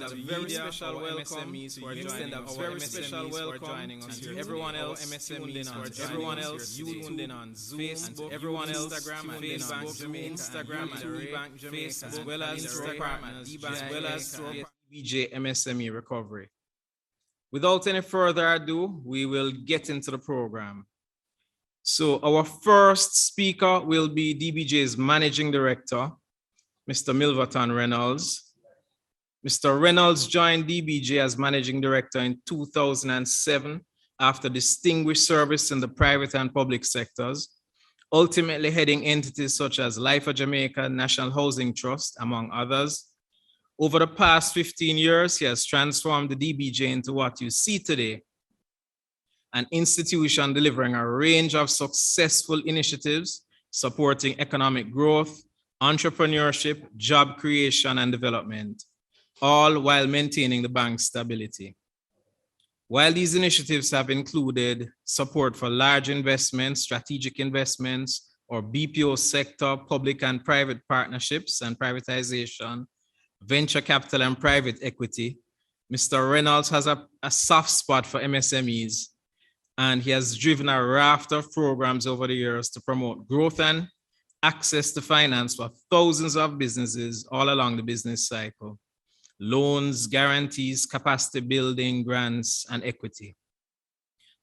extend a very special welcome to you. Extend a very special welcome to everyone else MSMEs who are everyone else tuned in on Zoom, Facebook, everyone else Instagram, and Instagram, and Facebook, as well as PBCJ MSME recovery. Without any further ado, we will get into the program. So our first speaker will be DBJ's Managing Director, Mr. Milverton Reynolds. Mr. Reynolds joined DBJ as Managing Director in 2007 after distinguished service in the private and public sectors, ultimately heading entities such as Life of Jamaica, National Housing Trust, among others. Over the past 15 years, he has transformed the DBJ into what you see today, an institution delivering a range of successful initiatives supporting economic growth, entrepreneurship, job creation, and development, all while maintaining the bank's stability. While these initiatives have included support for large investments, strategic investments, or BPO sector, public and private partnerships and privatization, venture capital and private equity, Mr. Reynolds has a soft spot for MSMEs, and he has driven a raft of programs over the years to promote growth and access to finance for thousands of businesses all along the business cycle. Loans, guarantees, capacity building, grants, and equity.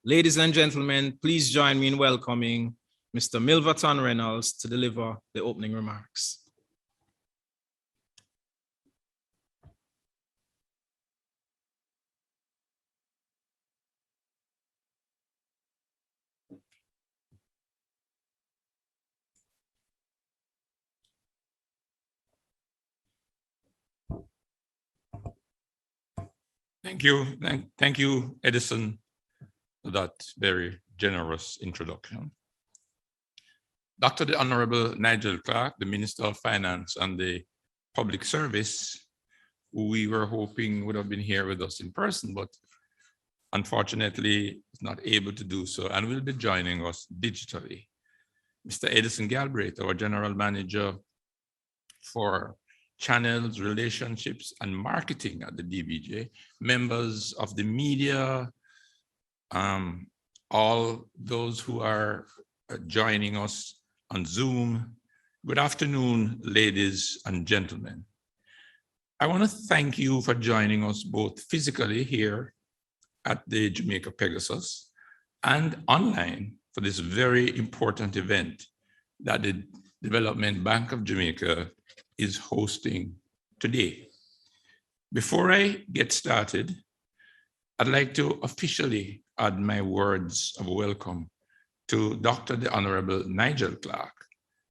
Ladies and gentlemen, please join me in welcoming Mr. Milverton Reynolds to deliver the opening remarks. Thank you, Edison, for that very generous introduction. Dr. the Honorable Nigel Clark, the Minister of Finance and the Public Service, who we were hoping would have been here with us in person, but unfortunately is not able to do so and will be joining us digitally. Mr. Edison Galbraith, our General Manager for Channels, Relationships, and Marketing at the DBJ, members of the media, all those who are joining us on Zoom. Good afternoon, ladies and gentlemen. I want to thank you for joining us both physically here at the Jamaica Pegasus and online for this very important event that the Development Bank of Jamaica is hosting today. Before I get started, I'd like to officially add my words of welcome to Dr. the Honorable Nigel Clark,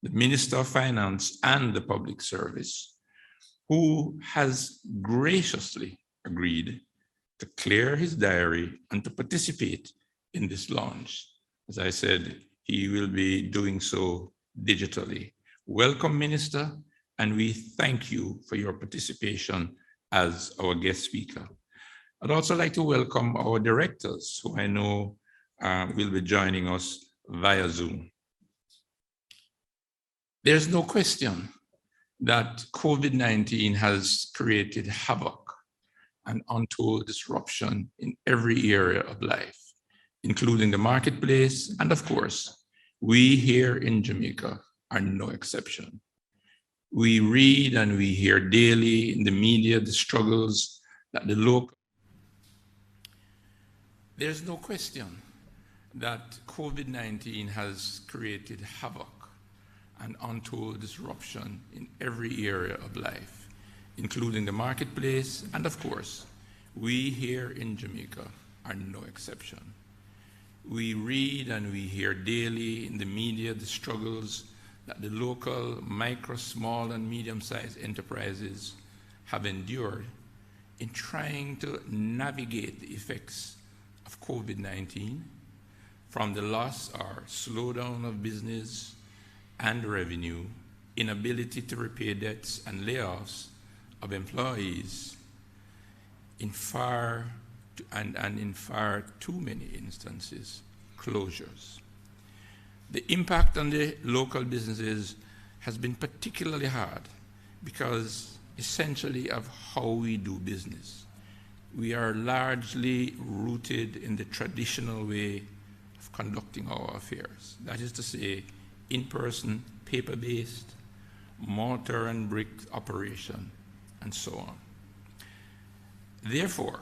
the Minister of Finance and the Public Service, who has graciously agreed to clear his diary and to participate in this launch. As I said, he will be doing so digitally. Welcome, Minister, and we thank you for your participation as our guest speaker. I'd also like to welcome our directors, who I know will be joining us via Zoom. There's no question that COVID-19 has created havoc and untold disruption in every area of life, including the marketplace, and of course, we here in Jamaica are no exception. We read and we hear daily in the media the struggles that the local. There's no question that COVID-19 has created havoc and untold disruption in every area of life, including the marketplace, and of course, we here in Jamaica are no exception. We read and we hear daily in the media the struggles that the local micro, small, and medium-sized enterprises have endured in trying to navigate the effects of COVID-19, from the loss or slowdown of business and revenue, inability to repay debts, and layoffs of employees, in far too many instances, closures. The impact on the local businesses has been particularly hard because essentially of how we do business. We are largely rooted in the traditional way of conducting our affairs. That is to say, in-person, paper-based, mortar and brick operation, and so on. Therefore,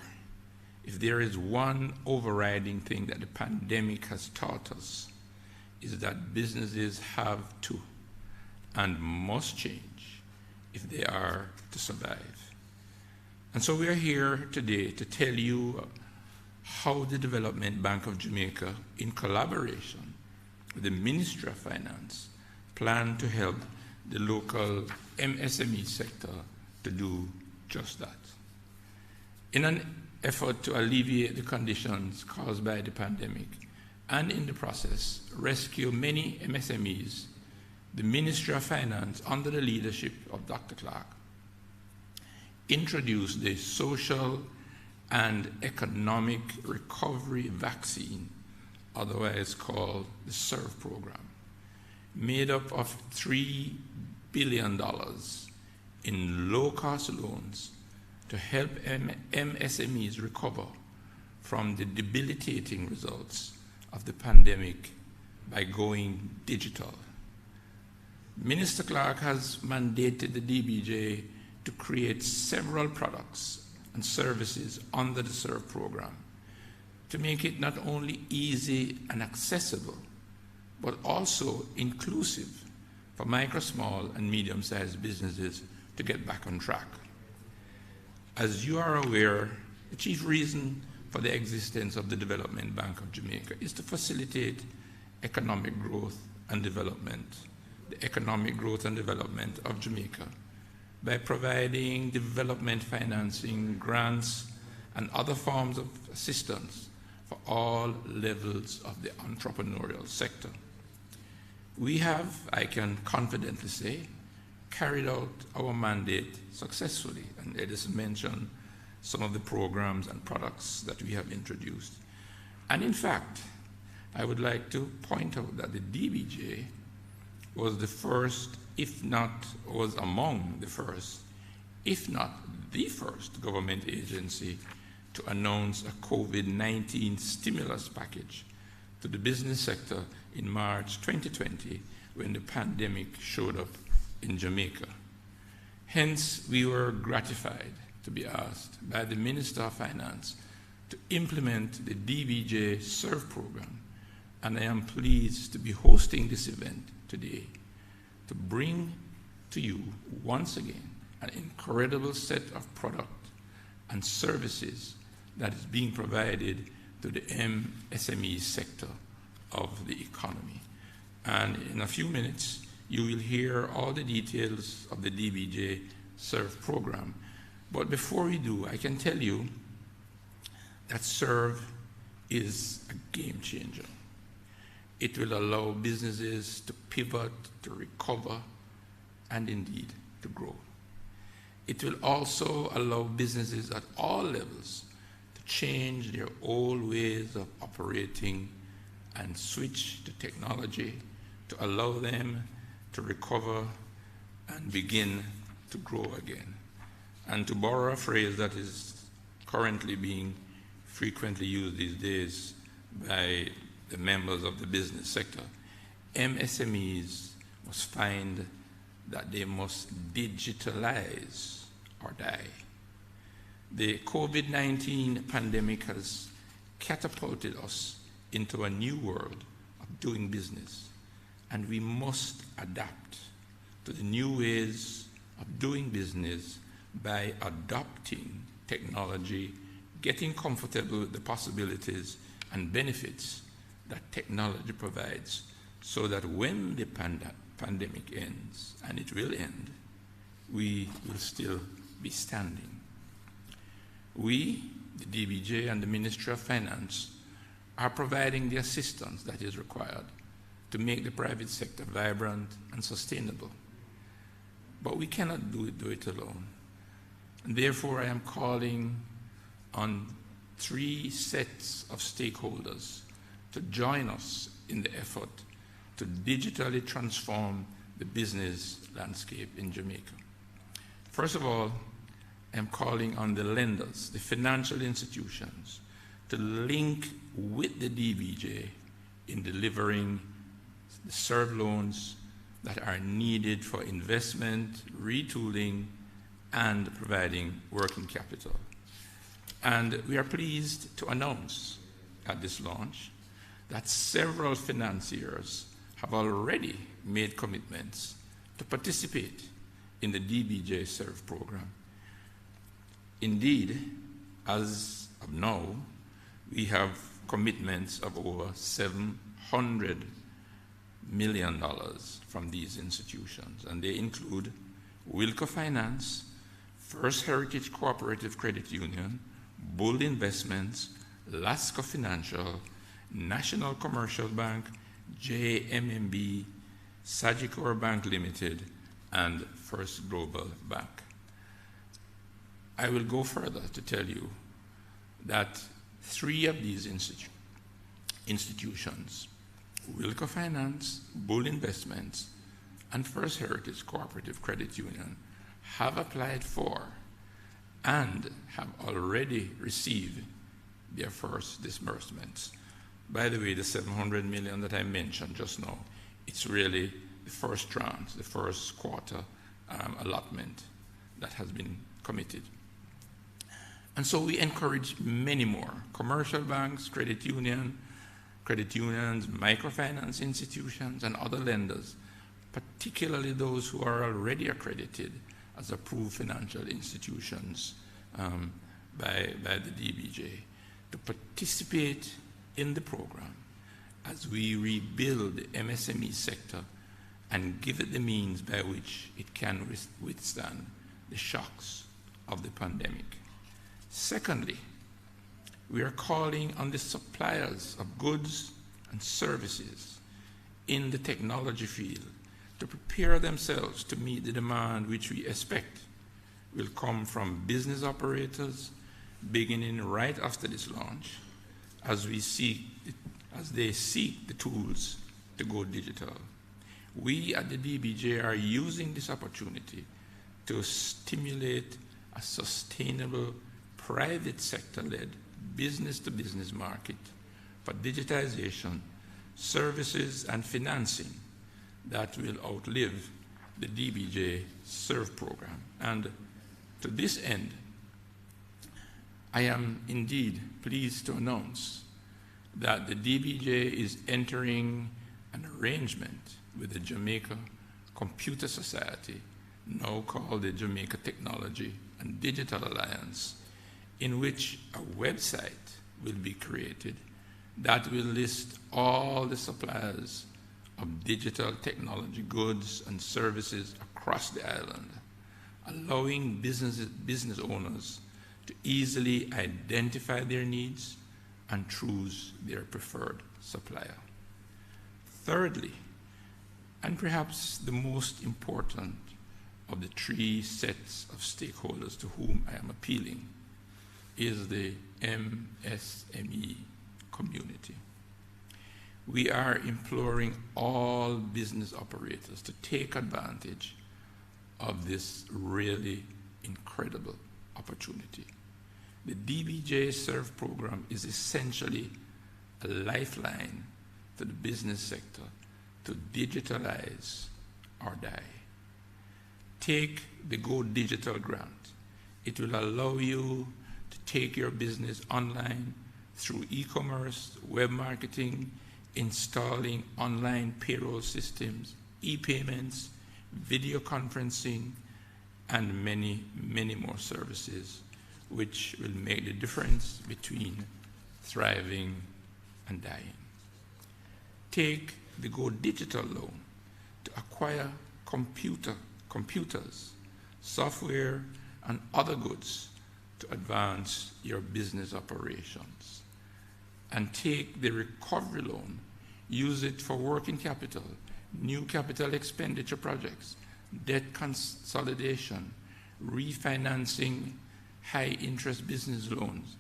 if there is one overriding thing that the pandemic has taught us, is that businesses have to and must change if they are to survive. And so we are here today to tell you how the Development Bank of Jamaica, in collaboration with the Ministry of Finance, plan to help the local MSME sector to do just that. In an effort to alleviate the conditions caused by the pandemic and in the process rescue many MSMEs, the Ministry of Finance, under the leadership of Dr. Clark, introduced the Social and Economic Recovery Vaccine, otherwise called the SERVE program, made up of $3 billion in low-cost loans to help MSMEs recover from the debilitating results of the pandemic by going digital. Minister Clark has mandated the DBJ to create several products and services under the SERVE program to make it not only easy and accessible, but also inclusive for micro, small, and medium-sized businesses to get back on track. As you are aware, the chief reason for the existence of the Development Bank of Jamaica is to facilitate economic growth and development, the economic growth and development of Jamaica, by providing development financing, grants, and other forms of assistance for all levels of the entrepreneurial sector. We have, I can confidently say, carried out our mandate successfully, and Edison mentioned some of the programs and products that we have introduced. And in fact, I would like to point out that the DBJ was the first, if not, was among the first, if not the first government agency to announce a COVID-19 stimulus package to the business sector in March 2020 when the pandemic showed up in Jamaica. Hence, we were gratified to be asked by the Minister of Finance to implement the DBJ SERVE program, and I am pleased to be hosting this event today to bring to you once again an incredible set of products and services that is being provided to the MSME sector of the economy. And in a few minutes, you will hear all the details of the DBJ SERVE program. But before we do, I can tell you that SERVE is a game changer. It will allow businesses to pivot, to recover, and indeed to grow. It will also allow businesses at all levels to change their old ways of operating and switch to technology to allow them to recover and begin to grow again. And to borrow a phrase that is currently being frequently used these days by the members of the business sector, MSMEs must find that they must digitalize or die. The COVID-19 pandemic has catapulted us into a new world of doing business, and we must adapt to the new ways of doing business by adopting technology, getting comfortable with the possibilities and benefits that technology provides, so that when the pandemic ends, and it will end, we will still be standing. We, the DBJ and the Ministry of Finance, are providing the assistance that is required to make the private sector vibrant and sustainable. But we cannot do it alone. And therefore, I am calling on 3 sets of stakeholders to join us in the effort to digitally transform the business landscape in Jamaica. First of all, I'm calling on the lenders, the financial institutions, to link with the DBJ in delivering the serve loans that are needed for investment, retooling, and providing working capital. And we are pleased to announce at this launch that several financiers have already made commitments to participate in the DBJ SERVE program. Indeed, as of now, we have commitments of over $700 million from these institutions, and they include Wilco Finance, First Heritage Cooperative Credit Union, Bull Investments, Lasco Financial, National Commercial Bank, JMMB, Sagicor Bank Limited, and First Global Bank. I will go further to tell you that 3 of these institutions, Wilco Finance, Bull Investments, and First Heritage Cooperative Credit Union, have applied for and have already received their first disbursements. By the way, the $700 million that I mentioned just now, it's really the first tranche, the first quarter allotment that has been committed. And so we encourage many more commercial banks, credit unions, microfinance institutions, and other lenders, particularly those who are already accredited as approved financial institutions by the DBJ, to participate in the program as we rebuild the MSME sector and give it the means by which it can withstand the shocks of the pandemic. Secondly, we are calling on the suppliers of goods and services in the technology field to prepare themselves to meet the demand which we expect will come from business operators beginning right after this launch as they seek the tools to go digital. We at the DBJ are using this opportunity to stimulate a sustainable private sector-led business-to-business market for digitization, services, and financing that will outlive the DBJ SERVE program. And to this end, I am indeed pleased to announce that the DBJ is entering an arrangement with the Jamaica Computer Society, now called the Jamaica Technology and Digital Alliance, in which a website will be created that will list all the suppliers of digital technology goods and services across the island, allowing business owners to easily identify their needs and choose their preferred supplier. Thirdly, and perhaps the most important of the 3 sets of stakeholders to whom I am appealing, is the MSME community. We are imploring all business operators to take advantage of this really incredible opportunity. The DBJ SERVE program is essentially a lifeline to the business sector to digitalize or die. Take the Go Digital grant. It will allow you to take your business online through e-commerce, web marketing, installing online payroll systems, e-payments, video conferencing, and many, many more services, which will make the difference between thriving and dying. Take the Go Digital loan to acquire computers, software, and other goods to advance your business operations. And take the recovery loan, use it for working capital, new capital expenditure projects, debt consolidation, refinancing high interest business loans,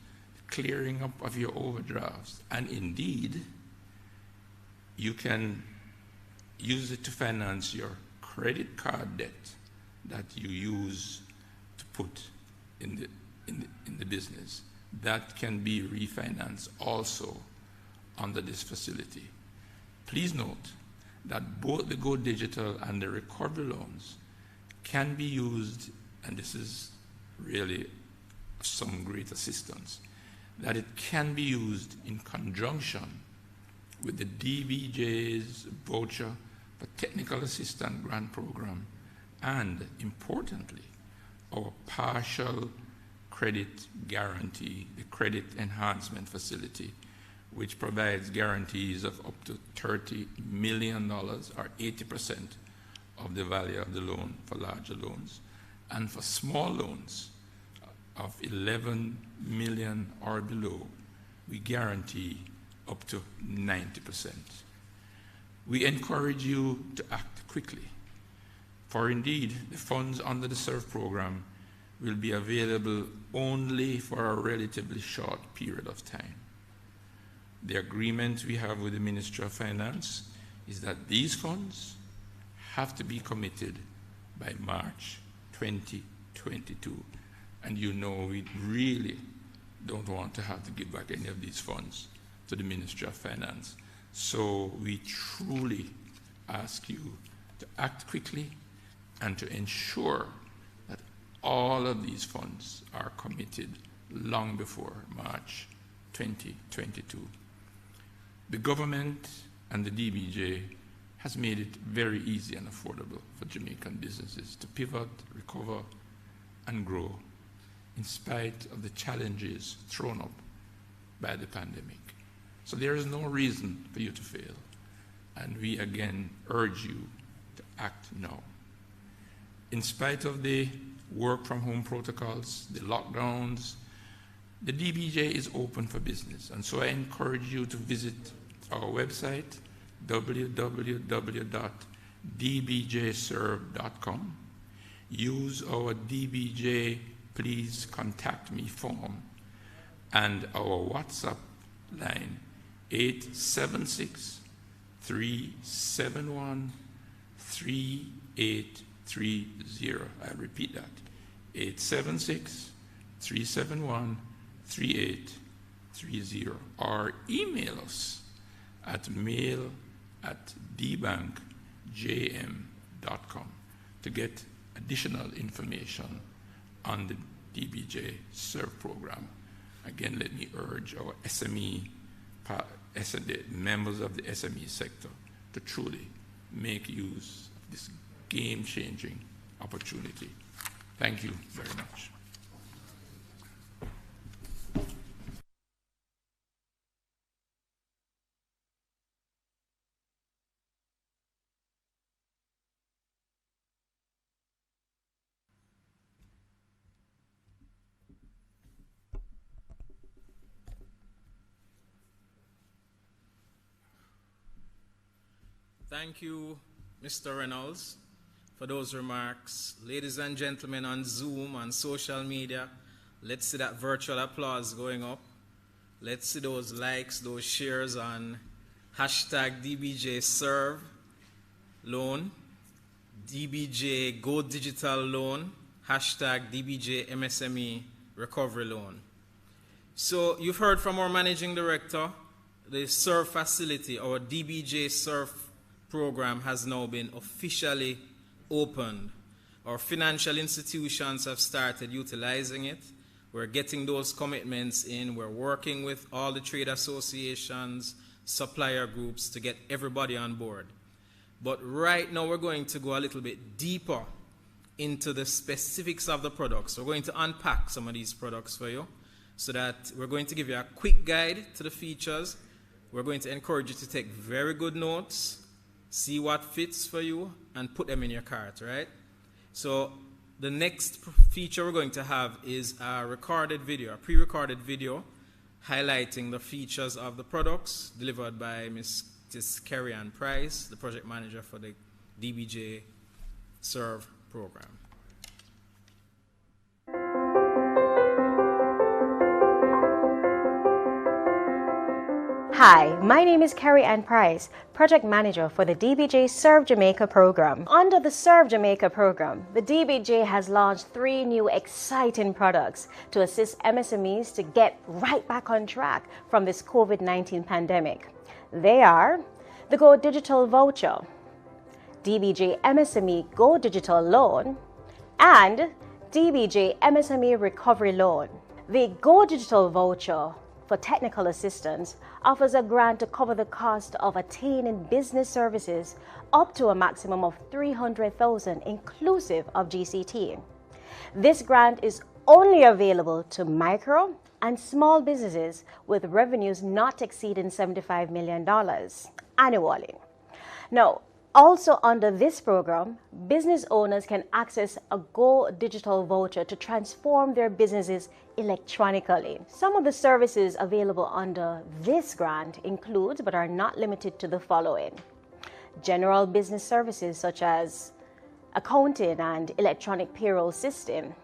clearing up of your overdrafts, and indeed, you can use it to finance your credit card debt that you use to put in the business. That can be refinanced also under this facility. Please note that both the Go Digital and the recovery loans can be used, and this is really some great assistance, that it can be used in conjunction with the DBJ's voucher for technical assistance grant program and, importantly, our partial credit guarantee, the credit enhancement facility, which provides guarantees of up to $30 million or 80% of the value of the loan for larger loans. And for small loans of 11 million or below, we guarantee up to 90%. We encourage you to act quickly, for indeed the funds under the SURF program will be available only for a relatively short period of time. The agreement we have with the Ministry of Finance is that these funds have to be committed by March 2022. And you know we really don't want to have to give back any of these funds to the Ministry of Finance. So we truly ask you to act quickly and to ensure that all of these funds are committed long before March 2022. The government and the DBJ has made it very easy and affordable for Jamaican businesses to pivot, recover, and grow in spite of the challenges thrown up by the pandemic. So there is no reason for you to fail. And we again urge you to act now. In spite of the work from home protocols, the lockdowns, the DBJ is open for business. And so I encourage you to visit our website, www.dbjserve.com. Use our DBJ Please Contact Me form and our WhatsApp line 876-371-3830. I repeat that, 876-371-3830, or email us at mail@dbankjm.com to get additional information on the DBJ SERVE program. Again, let me urge our SME, members of the SME sector to truly make use of this game-changing opportunity. Thank you very much. Thank you, Mr. Reynolds, for those remarks. Ladies and gentlemen on Zoom, on social media, let's see that virtual applause going up. Let's see those likes, those shares on hashtag DBJ Serve Loan, DBJ Go Digital Loan, hashtag DBJ MSME Recovery Loan. So you've heard from our Managing Director, the SERVE facility, our DBJ SERVE program has now been officially opened. Our financial institutions have started utilizing it. We're getting those commitments in. We're working with all the trade associations, supplier groups to get everybody on board. But right now we're going to go a little bit deeper into the specifics of the products. We're going to unpack some of these products for you so that we're going to give you a quick guide to the features. We're going to encourage you to take very good notes, see what fits for you, and put them in your cart, right? So the next feature we're going to have is a recorded video, a pre-recorded video highlighting the features of the products delivered by Ms. Carrie Ann Price, the project manager for the DBJ SERVE program. Hi, my name is Carrie Ann Price, Project Manager for the DBJ Serve Jamaica program. Under the Serve Jamaica program, the DBJ has launched 3 new exciting products to assist MSMEs to get right back on track from this COVID-19 pandemic. They are the Go Digital Voucher, DBJ MSME Go Digital Loan, and DBJ MSME Recovery Loan. The Go Digital Voucher for technical assistance offers a grant to cover the cost of attaining business services up to a maximum of $300,000 inclusive of GCT. This grant is only available to micro and small businesses with revenues not exceeding $75 million annually. Now, also under this program, business owners can access a Go Digital Voucher to transform their businesses electronically. Some of the services available under this grant include, but are not limited to, the following: general business services such as accounting and electronic payroll system,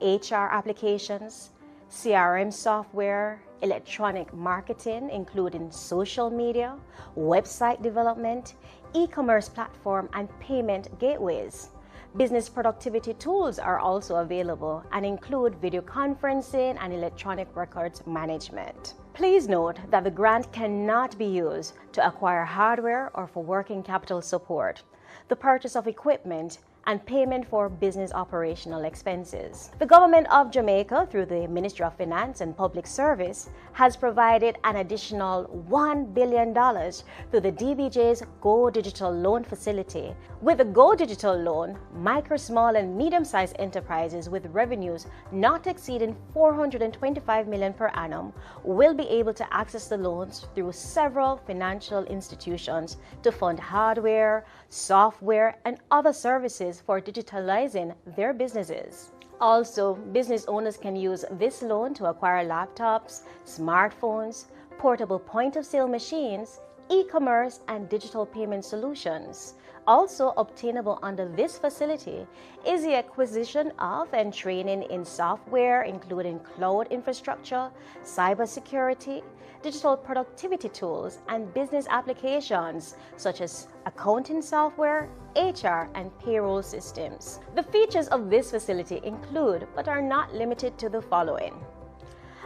HR applications, CRM software, electronic marketing, including social media, website development, e-commerce platform, and payment gateways. Business productivity tools are also available and include video conferencing and electronic records management. Please note that the grant cannot be used to acquire hardware or for working capital support, the purchase of equipment, and payment for business operational expenses. The Government of Jamaica, through the Ministry of Finance and Public Service, has provided an additional $1 billion through the DBJ's Go Digital Loan Facility. With the Go Digital Loan, micro, small, and medium-sized enterprises with revenues not exceeding $425 million per annum will be able to access the loans through several financial institutions to fund hardware, software, and other services for digitalizing their businesses. Also, business owners can use this loan to acquire laptops, smartphones, portable point-of-sale machines, e-commerce, and digital payment solutions. Also obtainable under this facility is the acquisition of and training in software, including cloud infrastructure, cybersecurity, digital productivity tools, and business applications such as accounting software, HR, and payroll systems. The features of this facility include, but are not limited to, the following: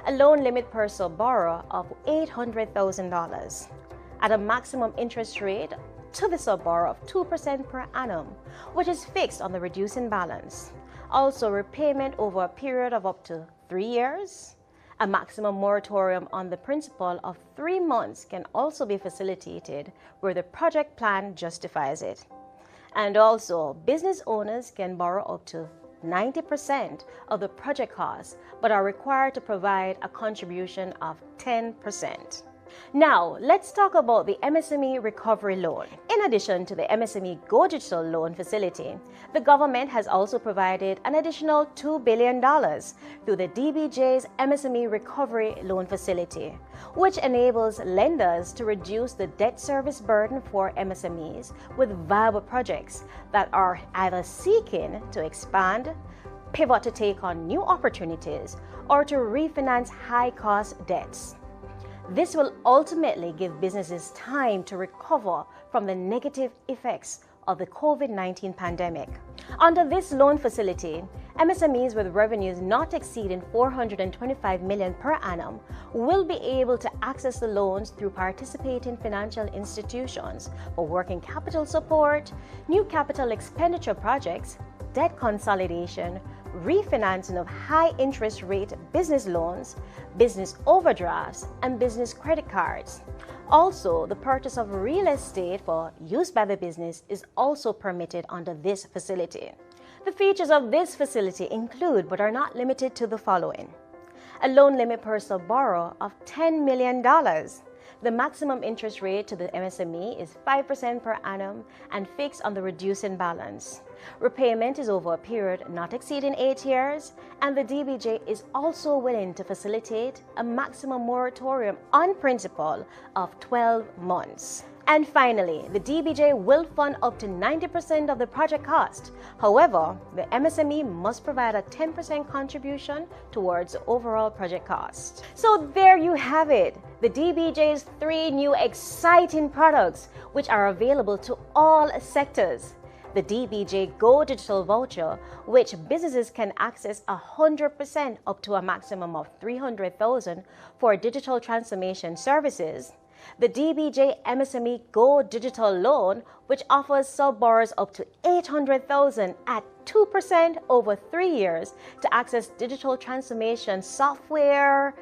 a loan limit per sub-borrower of $800,000 at a maximum interest rate to the sub-borrower of 2% per annum, which is fixed on the reducing balance. Also, repayment over a period of up to 3 years. A maximum moratorium on the principal of 3 months can also be facilitated where the project plan justifies it. And also, business owners can borrow up to 90% of the project costs, but are required to provide a contribution of 10%. Now, let's talk about the MSME Recovery Loan. In addition to the MSME Go Digital Loan Facility, the government has also provided an additional $2 billion through the DBJ's MSME Recovery Loan Facility, which enables lenders to reduce the debt service burden for MSMEs with viable projects that are either seeking to expand, pivot to take on new opportunities, or to refinance high-cost debts. This will ultimately give businesses time to recover from the negative effects of the COVID-19 pandemic. Under this loan facility, MSMEs with revenues not exceeding $425 million per annum will be able to access the loans through participating financial institutions for working capital support, new capital expenditure projects, debt consolidation, refinancing of high interest rate business loans, business overdrafts, and business credit cards. Also, the purchase of real estate for use by the business is also permitted under this facility. The features of this facility include, but are not limited to, the following: a loan limit per sub-borrower of $10 million. The maximum interest rate to the MSME is 5% per annum and fixed on the reducing balance. Repayment is over a period not exceeding 8 years, and the DBJ is also willing to facilitate a maximum moratorium on principal of 12 months. And finally, the DBJ will fund up to 90% of the project cost. However, the MSME must provide a 10% contribution towards the overall project cost. So there you have it, the DBJ's 3 new exciting products, which are available to all sectors. The DBJ Go Digital Voucher, which businesses can access 100% up to a maximum of $300,000 for digital transformation services. The DBJ MSME Go Digital Loan, which offers sub-borrowers up to $800,000 at 2% over 3 years to access digital transformation software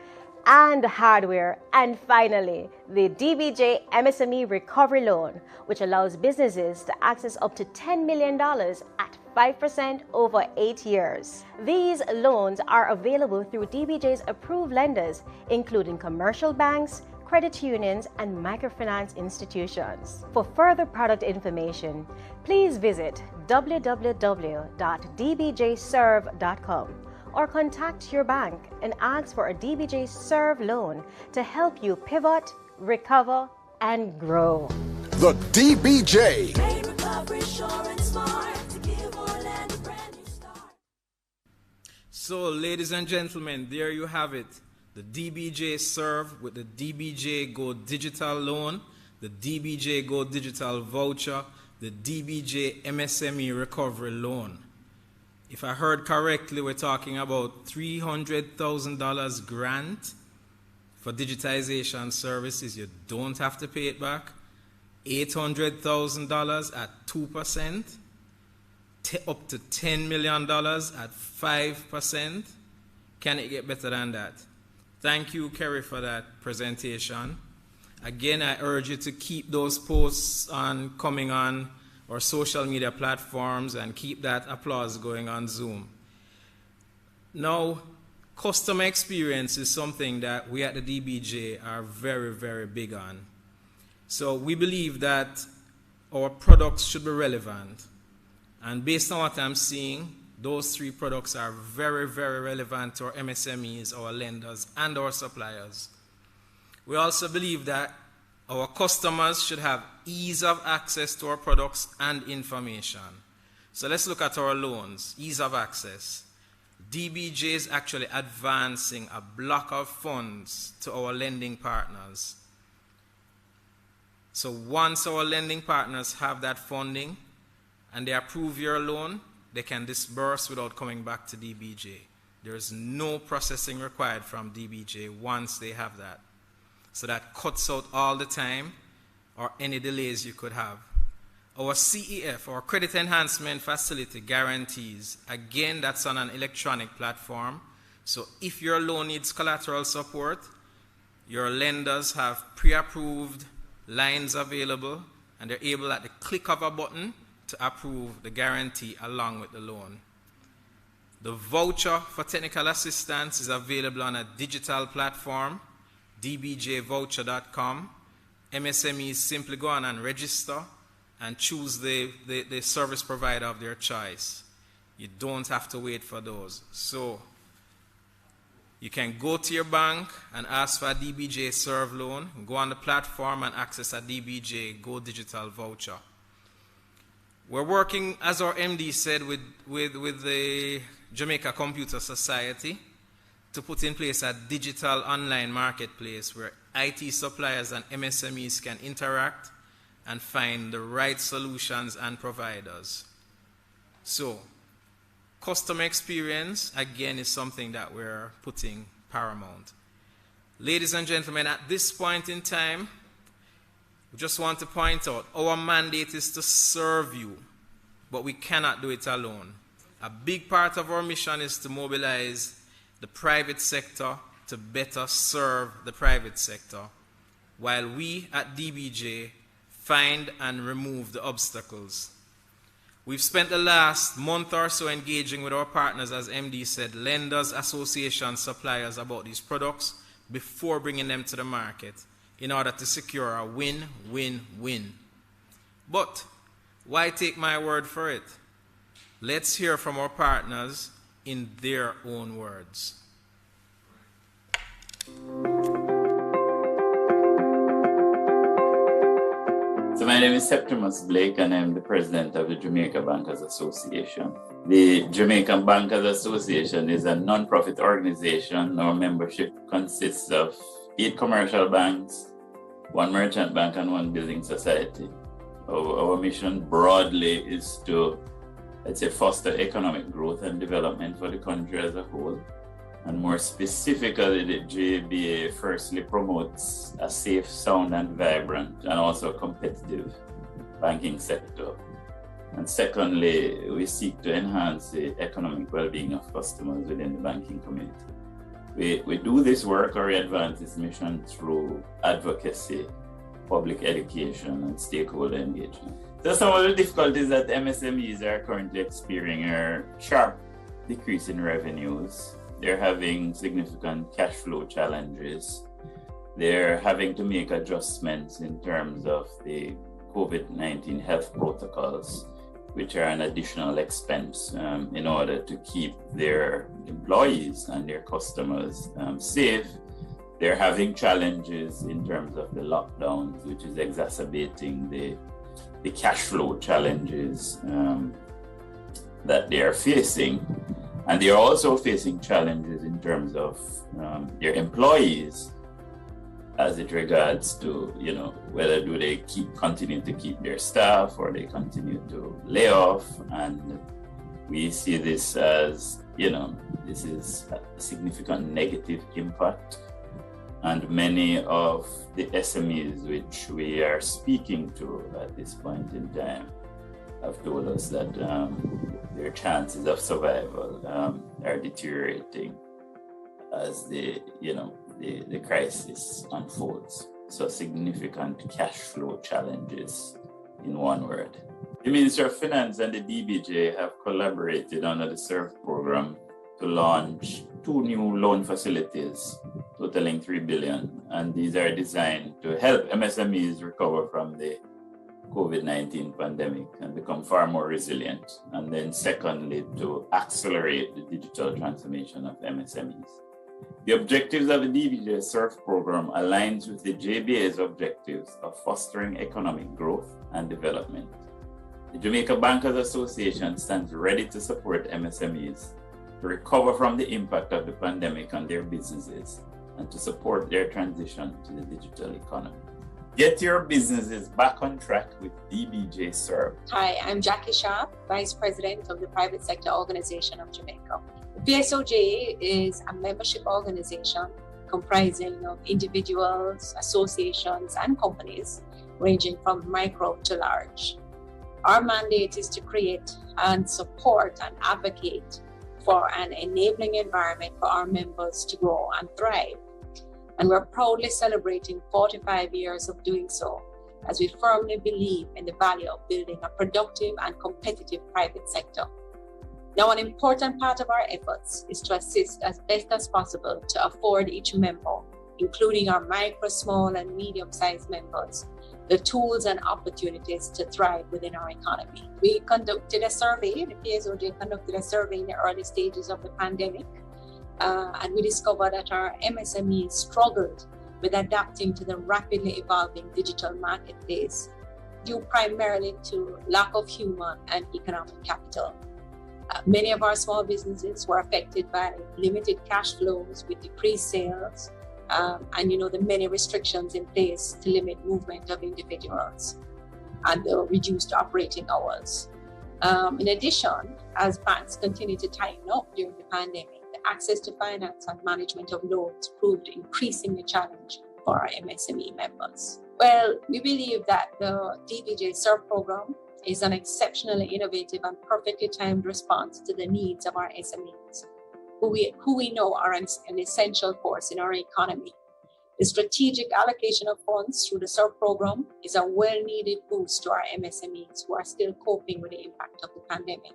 and hardware. And finally, the DBJ MSME Recovery Loan, which allows businesses to access up to $10 million at 5% over 8 years. These loans are available through DBJ's approved lenders, including commercial banks, credit unions, and microfinance institutions. For further product information, please visit www.dbjserve.com or contact your bank and ask for a DBJ Serve loan to help you pivot, recover, and grow. The DBJ. So, ladies and gentlemen, there you have it. The DBJ Serve with the DBJ Go Digital Loan, the DBJ Go Digital Voucher, the DBJ MSME Recovery Loan. If I heard correctly, we're talking about $300,000 grant for digitization services. You don't have to pay it back. $800,000 at 2%, up to $10 million at 5%. Can it get better than that? Thank you, Kerry, for that presentation. Again, I urge you to keep those posts coming on our social media platforms and keep that applause going on Zoom. Now, customer experience is something that we at the DBJ are very, very big on. So we believe that our products should be relevant. And based on what I'm seeing, those 3 products are very, very relevant to our MSMEs, our lenders, and our suppliers. We also believe that our customers should have ease of access to our products and information. So let's look at our loans, ease of access. DBJ is actually advancing a block of funds to our lending partners. So once our lending partners have that funding and they approve your loan, they can disburse without coming back to DBJ. There is no processing required from DBJ once they have that. So that cuts out all the time or any delays you could have. Our CEF, our Credit Enhancement Facility, guarantees. Again, that's on an electronic platform. So if your loan needs collateral support, your lenders have pre-approved lines available, and they're able at the click of a button to approve the guarantee along with the loan. The voucher for technical assistance is available on a digital platform, dbjvoucher.com. MSMEs simply go on and register and choose the service provider of their choice. You don't have to wait for those. So you can go to your bank and ask for a DBJ Serve loan, go on the platform and access a DBJ Go Digital Voucher. We're working, as our MD said, with the Jamaica Computer Society to put in place a digital online marketplace where IT suppliers and MSMEs can interact and find the right solutions and providers. So, customer experience, again, is something that we're putting paramount. Ladies and gentlemen, at this point in time, we just want to point out, our mandate is to serve you, but we cannot do it alone. A big part of our mission is to mobilize the private sector to better serve the private sector, while we at DBJ find and remove the obstacles. We've spent the last month or so engaging with our partners, as MD said, lenders, associations, suppliers about these products before bringing them to the market in order to secure a win-win-win. But why take my word for it? Let's hear from our partners in their own words. name is Septimus Blake, and I'm the president of the Jamaica Bankers Association. The Jamaican Bankers Association is a non-profit organization. Our membership consists of 8 commercial banks, 1 merchant bank, and 1 building society. Our mission broadly is to, foster economic growth and development for the country as a whole. And more specifically, the JBA firstly promotes a safe, sound, and vibrant, and also competitive banking sector. And secondly, we seek to enhance the economic well-being of customers within the banking community. We do this work, or we advance this mission through advocacy, public education, and stakeholder engagement. So some of the difficulties that MSMEs are currently experiencing are sharp decrease in revenues. They're having significant cash flow challenges. They're having to make adjustments in terms of the COVID-19 health protocols, which are an additional expense in order to keep their employees and their customers safe. They're having challenges in terms of the lockdowns, which is exacerbating the cash flow challenges that they are facing. And they are also facing challenges in terms of their employees as it regards to, whether do they continue to keep their staff or they continue to lay off. And we see this as, this is a significant negative impact. And many of the SMEs which we are speaking to at this point in time have told us that their chances of survival are deteriorating as the crisis unfolds. So significant cash flow challenges, in one word. The Ministry of Finance and the DBJ have collaborated under the SURF program to launch 2 new loan facilities totaling $3 billion. And these are designed to help MSMEs recover from the COVID-19 pandemic and become far more resilient. And then secondly, to accelerate the digital transformation of MSMEs. The objectives of the DBJ SURF program aligns with the JBA's objectives of fostering economic growth and development. The Jamaica Bankers Association stands ready to support MSMEs to recover from the impact of the pandemic on their businesses and to support their transition to the digital economy. Get your businesses back on track with DBJ Serve. Hi, I'm Jackie Sharp, Vice President of the Private Sector Organization of Jamaica. The PSOJ is a membership organization comprising of individuals, associations, and companies ranging from micro to large. Our mandate is to create and support and advocate for an enabling environment for our members to grow and thrive. And we're proudly celebrating 45 years of doing so, as we firmly believe in the value of building a productive and competitive private sector. Now, an important part of our efforts is to assist as best as possible to afford each member, including our micro, small, and medium-sized members, the tools and opportunities to thrive within our economy. We conducted a survey, the PSOJ conducted a survey in the early stages of the pandemic, and we discovered that our MSMEs struggled with adapting to the rapidly evolving digital marketplace, due primarily to lack of human and economic capital. Many of our small businesses were affected by limited cash flows with decreased sales, and the many restrictions in place to limit movement of individuals and the reduced operating hours. In addition, as banks continue to tighten up during the pandemic, the access to finance and management of loans proved increasingly challenging for our MSME members. Well, we believe that the DBJ SURF program is an exceptionally innovative and perfectly timed response to the needs of our SMEs, who we know are an essential force in our economy. The strategic allocation of funds through the SURF program is a well-needed boost to our MSMEs who are still coping with the impact of the pandemic.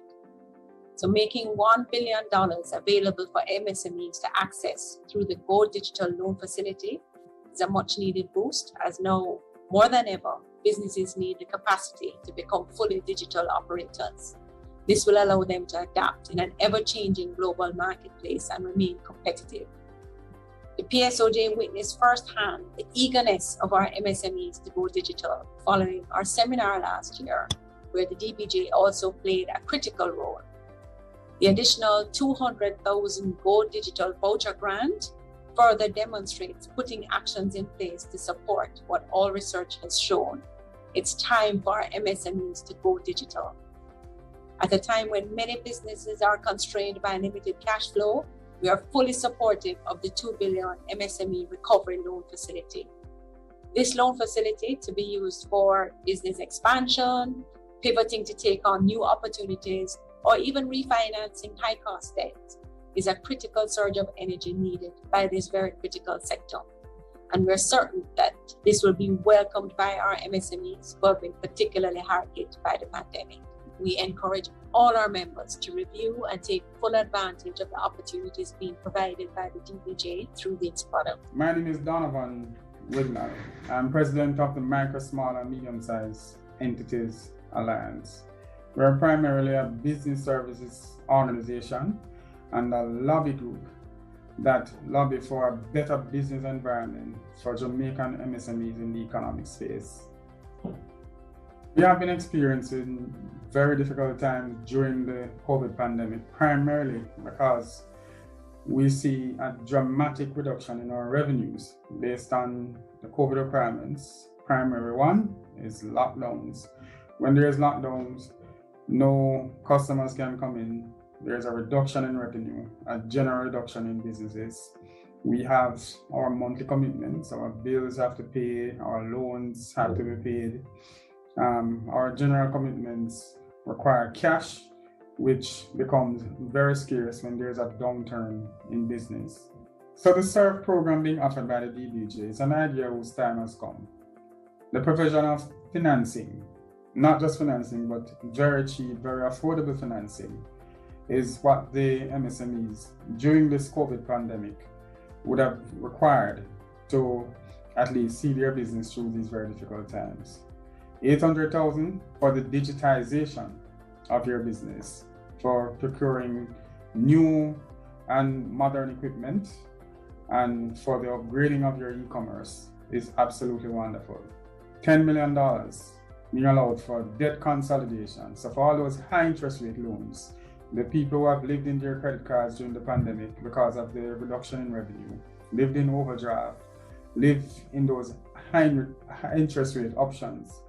So making $1 billion available for MSMEs to access through the Go Digital Loan Facility is a much-needed boost, as now more than ever, businesses need the capacity to become fully digital operators. This will allow them to adapt in an ever-changing global marketplace and remain competitive. The PSOJ witnessed firsthand the eagerness of our MSMEs to go digital following our seminar last year, where the DBJ also played a critical role. The additional 200,000 Go Digital voucher grant further demonstrates putting actions in place to support what all research has shown. It's time for our MSMEs to go digital. At a time when many businesses are constrained by limited cash flow, we are fully supportive of the $2 billion MSME Recovery Loan Facility. This loan facility, to be used for business expansion, pivoting to take on new opportunities, or even refinancing high-cost debt, is a critical surge of energy needed by this very critical sector. And we're certain that this will be welcomed by our MSMEs who have been particularly hard hit by the pandemic. We encourage all our members to review and take full advantage of the opportunities being provided by the DBJ through this product. My name is Donovan Wignall. I'm president of the Micro, Small and Medium-Sized Entities Alliance. We're primarily a business services organization and a lobby group that lobby for a better business environment for Jamaican MSMEs in the economic space. We have been experiencing very difficult times during the COVID pandemic, primarily because we see a dramatic reduction in our revenues based on the COVID requirements. Primary one is lockdowns. When there is lockdowns, no customers can come in. There's a reduction in revenue, a general reduction in businesses. We have our monthly commitments, our bills have to pay, our loans have to be paid. Our general commitments require cash, which becomes very scarce when there's a downturn in business. So the SERVE program being offered by the DBJ is an idea whose time has come. The provision of financing, not just financing, but very cheap, very affordable financing, is what the MSMEs during this COVID pandemic would have required to at least see their business through these very difficult times. 800,000 for the digitization of your business, for procuring new and modern equipment, and for the upgrading of your e-commerce is absolutely wonderful. $10 million being allowed for debt consolidation. So for all those high interest rate loans, the people who have lived in their credit cards during the pandemic because of the reduction in revenue, lived in overdraft, live in those high interest rate options,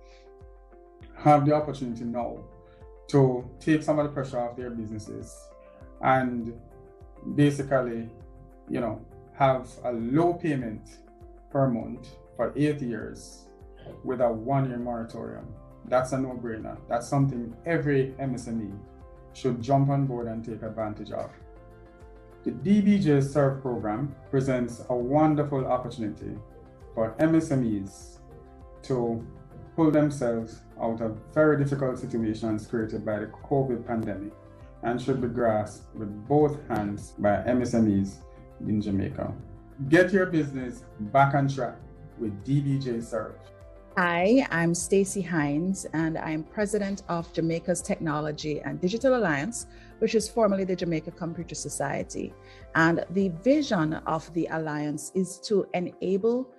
have the opportunity now to take some of the pressure off their businesses and basically, have a low payment per month for 8 years with a 1-year moratorium. That's a no-brainer. That's something every MSME should jump on board and take advantage of. The DBJ SERVE program presents a wonderful opportunity for MSMEs to pull themselves out of very difficult situations created by the COVID pandemic and should be grasped with both hands by MSMEs in Jamaica. Get your business back on track with DBJ SERVE. Hi, I'm Stacey Hines, and I'm president of Jamaica's Technology and Digital Alliance, which is formerly the Jamaica Computer Society. And the vision of the Alliance is to enable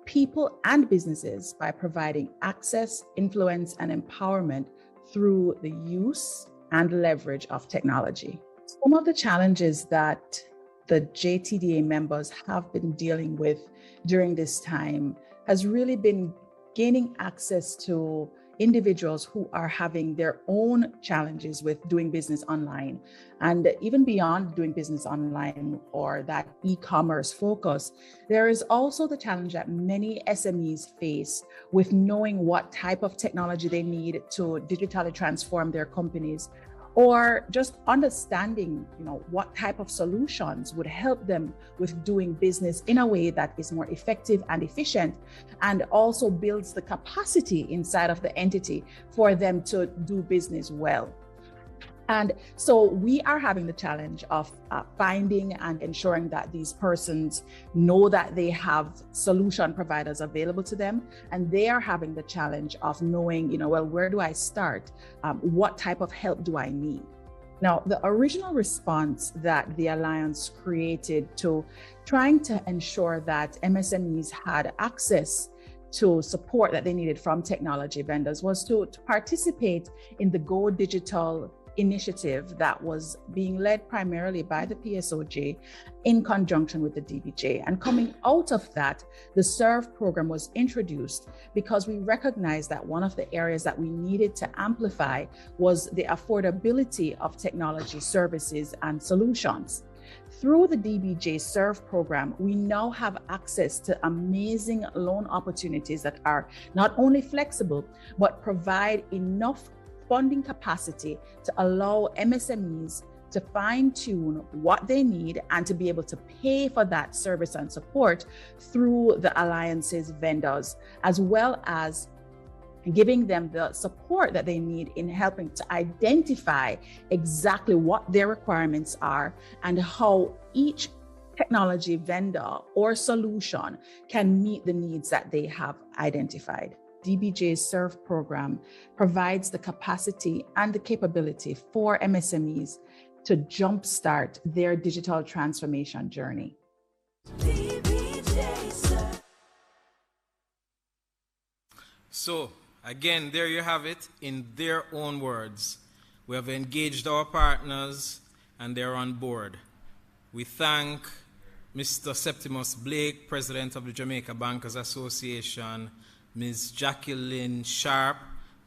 people and businesses by providing access, influence, and empowerment through the use and leverage of technology. Some of the challenges that the JTDA members have been dealing with during this time has really been gaining access to individuals who are having their own challenges with doing business online. And even beyond doing business online or that e-commerce focus, there is also the challenge that many SMEs face with knowing what type of technology they need to digitally transform their companies, or just understanding, what type of solutions would help them with doing business in a way that is more effective and efficient, and also builds the capacity inside of the entity for them to do business well. And so we are having the challenge of finding and ensuring that these persons know that they have solution providers available to them. And they are having the challenge of knowing, where do I start? What type of help do I need? Now, the original response that the Alliance created to trying to ensure that MSMEs had access to support that they needed from technology vendors was to participate in the Go Digital initiative that was being led primarily by the PSOJ in conjunction with the DBJ. And coming out of that, the SERVE program was introduced because we recognized that one of the areas that we needed to amplify was the affordability of technology services and solutions. Through the DBJ SERVE program, we now have access to amazing loan opportunities that are not only flexible, but provide enough funding capacity to allow MSMEs to fine-tune what they need and to be able to pay for that service and support through the Alliance's vendors, as well as giving them the support that they need in helping to identify exactly what their requirements are and how each technology vendor or solution can meet the needs that they have identified. DBJ's SERVE program provides the capacity and the capability for MSMEs to jumpstart their digital transformation journey. So, again, there you have it in their own words. We have engaged our partners and they're on board. We thank Mr. Septimus Blake, President of the Jamaica Bankers Association, Ms. Jacqueline Sharp,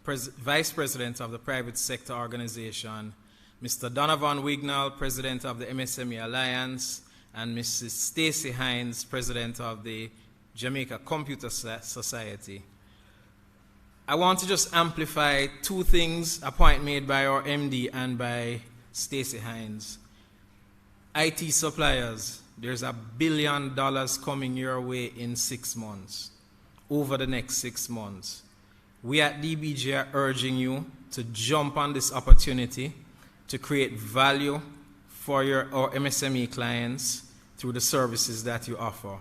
Vice President of the Private Sector Organization, Mr. Donovan Wignall, President of the MSME Alliance, and Mrs. Stacey Hines, President of the Jamaica Computer Society. I want to just amplify two things, a point made by our MD and by Stacey Hines. IT suppliers, there's $1 billion coming your way in 6 months. Over the next 6 months. We at DBJ are urging you to jump on this opportunity to create value for our MSME clients through the services that you offer.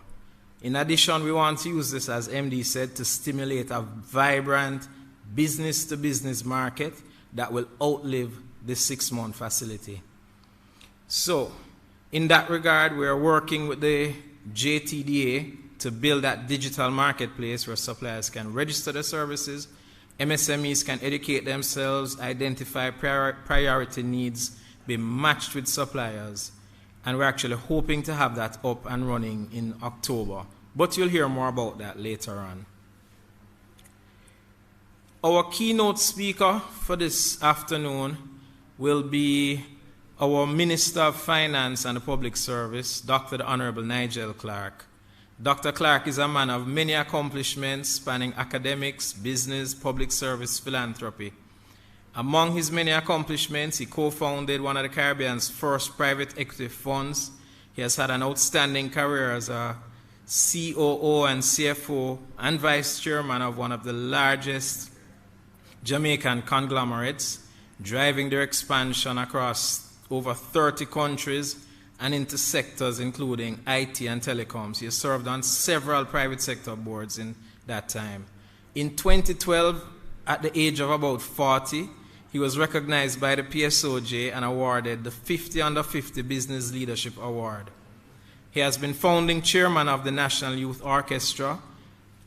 In addition, we want to use this, as MD said, to stimulate a vibrant business-to-business market that will outlive the 6-month facility. So, in that regard, we are working with the JTDA to build that digital marketplace where suppliers can register their services, MSMEs can educate themselves, identify priority needs, be matched with suppliers, and we're actually hoping to have that up and running in October. But you'll hear more about that later on. Our keynote speaker for this afternoon will be our Minister of Finance and Public Service, Dr. the Honorable Nigel Clarke. Dr. Clarke is a man of many accomplishments spanning academics, business, public service, philanthropy. Among his many accomplishments, he co-founded one of the Caribbean's first private equity funds. He has had an outstanding career as a COO and CFO and vice chairman of one of the largest Jamaican conglomerates, driving their expansion across over 30 countries and into sectors including IT and telecoms. He has served on several private sector boards in that time. In 2012, at the age of about 40, he was recognized by the PSOJ and awarded the 50 Under 50 Business Leadership Award. He has been founding chairman of the National Youth Orchestra,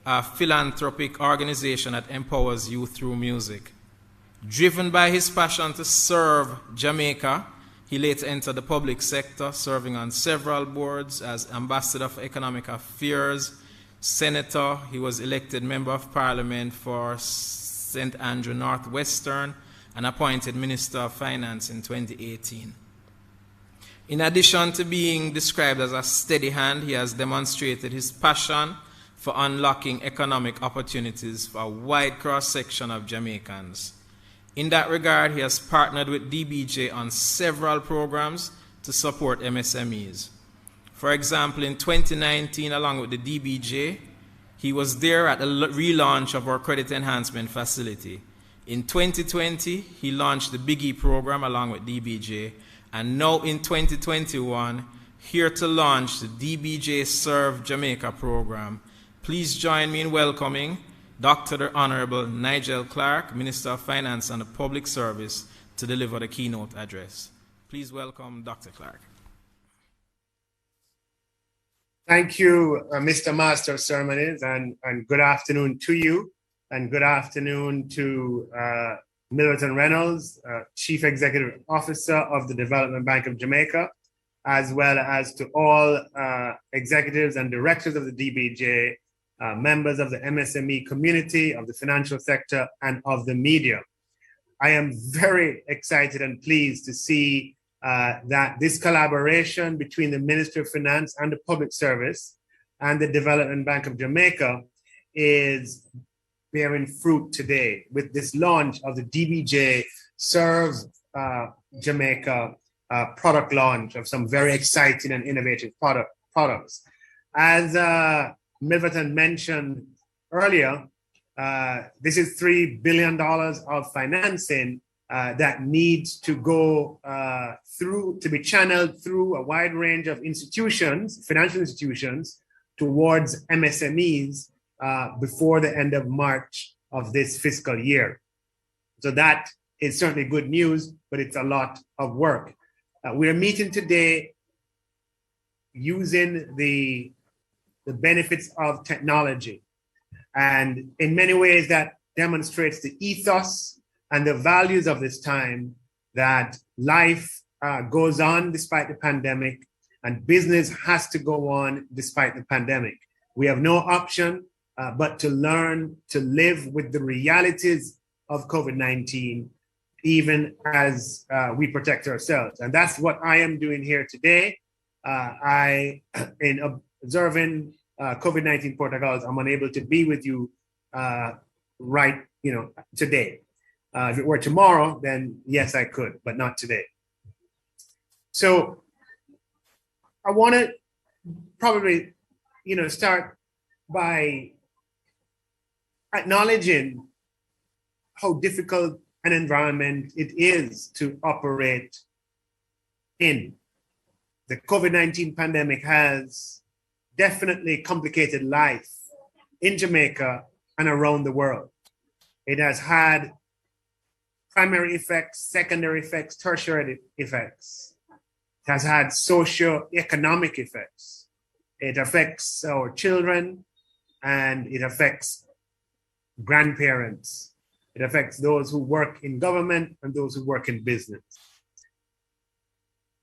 a philanthropic organization that empowers youth through music. Driven by his passion to serve Jamaica, he later entered the public sector, serving on several boards as Ambassador for Economic Affairs, Senator. He was elected Member of Parliament for St. Andrew Northwestern and appointed Minister of Finance in 2018. In addition to being described as a steady hand, he has demonstrated his passion for unlocking economic opportunities for a wide cross-section of Jamaicans. In that regard, he has partnered with DBJ on several programs to support MSMEs. For example, in 2019, along with the DBJ, he was there at the relaunch of our credit enhancement facility. In 2020, he launched the Biggie program along with DBJ, and now in 2021, here to launch the DBJ Serve Jamaica program. Please join me in welcoming Dr. the Honorable Nigel Clarke, Minister of Finance and Public Service, to deliver the keynote address. Please welcome Dr. Clark. Thank you, Mr. Master of Ceremonies, and good afternoon to you, and good afternoon to Milton Reynolds, Chief Executive Officer of the Development Bank of Jamaica, as well as to all executives and directors of the DBJ, members of the MSME community, of the financial sector, and of the media. I am very excited and pleased to see that this collaboration between the Ministry of Finance and the Public Service and the Development Bank of Jamaica is bearing fruit today with this launch of the DBJ Serve Jamaica product launch of some very exciting and innovative products. As Milverton mentioned earlier, this is $3 billion of financing that needs to go to be channeled through a wide range of institutions, financial institutions, towards MSMEs before the end of March of this fiscal year. So that is certainly good news, but it's a lot of work. We're meeting today using the benefits of technology. And in many ways that demonstrates the ethos and the values of this time, that life goes on despite the pandemic and business has to go on despite the pandemic. We have no option but to learn to live with the realities of COVID-19, even as we protect ourselves. And that's what I am doing here today. In observing COVID-19 protocols, I'm unable to be with you today. If it were tomorrow, then yes, I could, but not today. So I want to probably, start by acknowledging how difficult an environment it is to operate in. The COVID-19 pandemic has definitely complicated life in Jamaica and around the world. It has had primary effects, secondary effects, tertiary effects. It has had socio-economic effects. It affects our children and it affects grandparents. It affects those who work in government and those who work in business.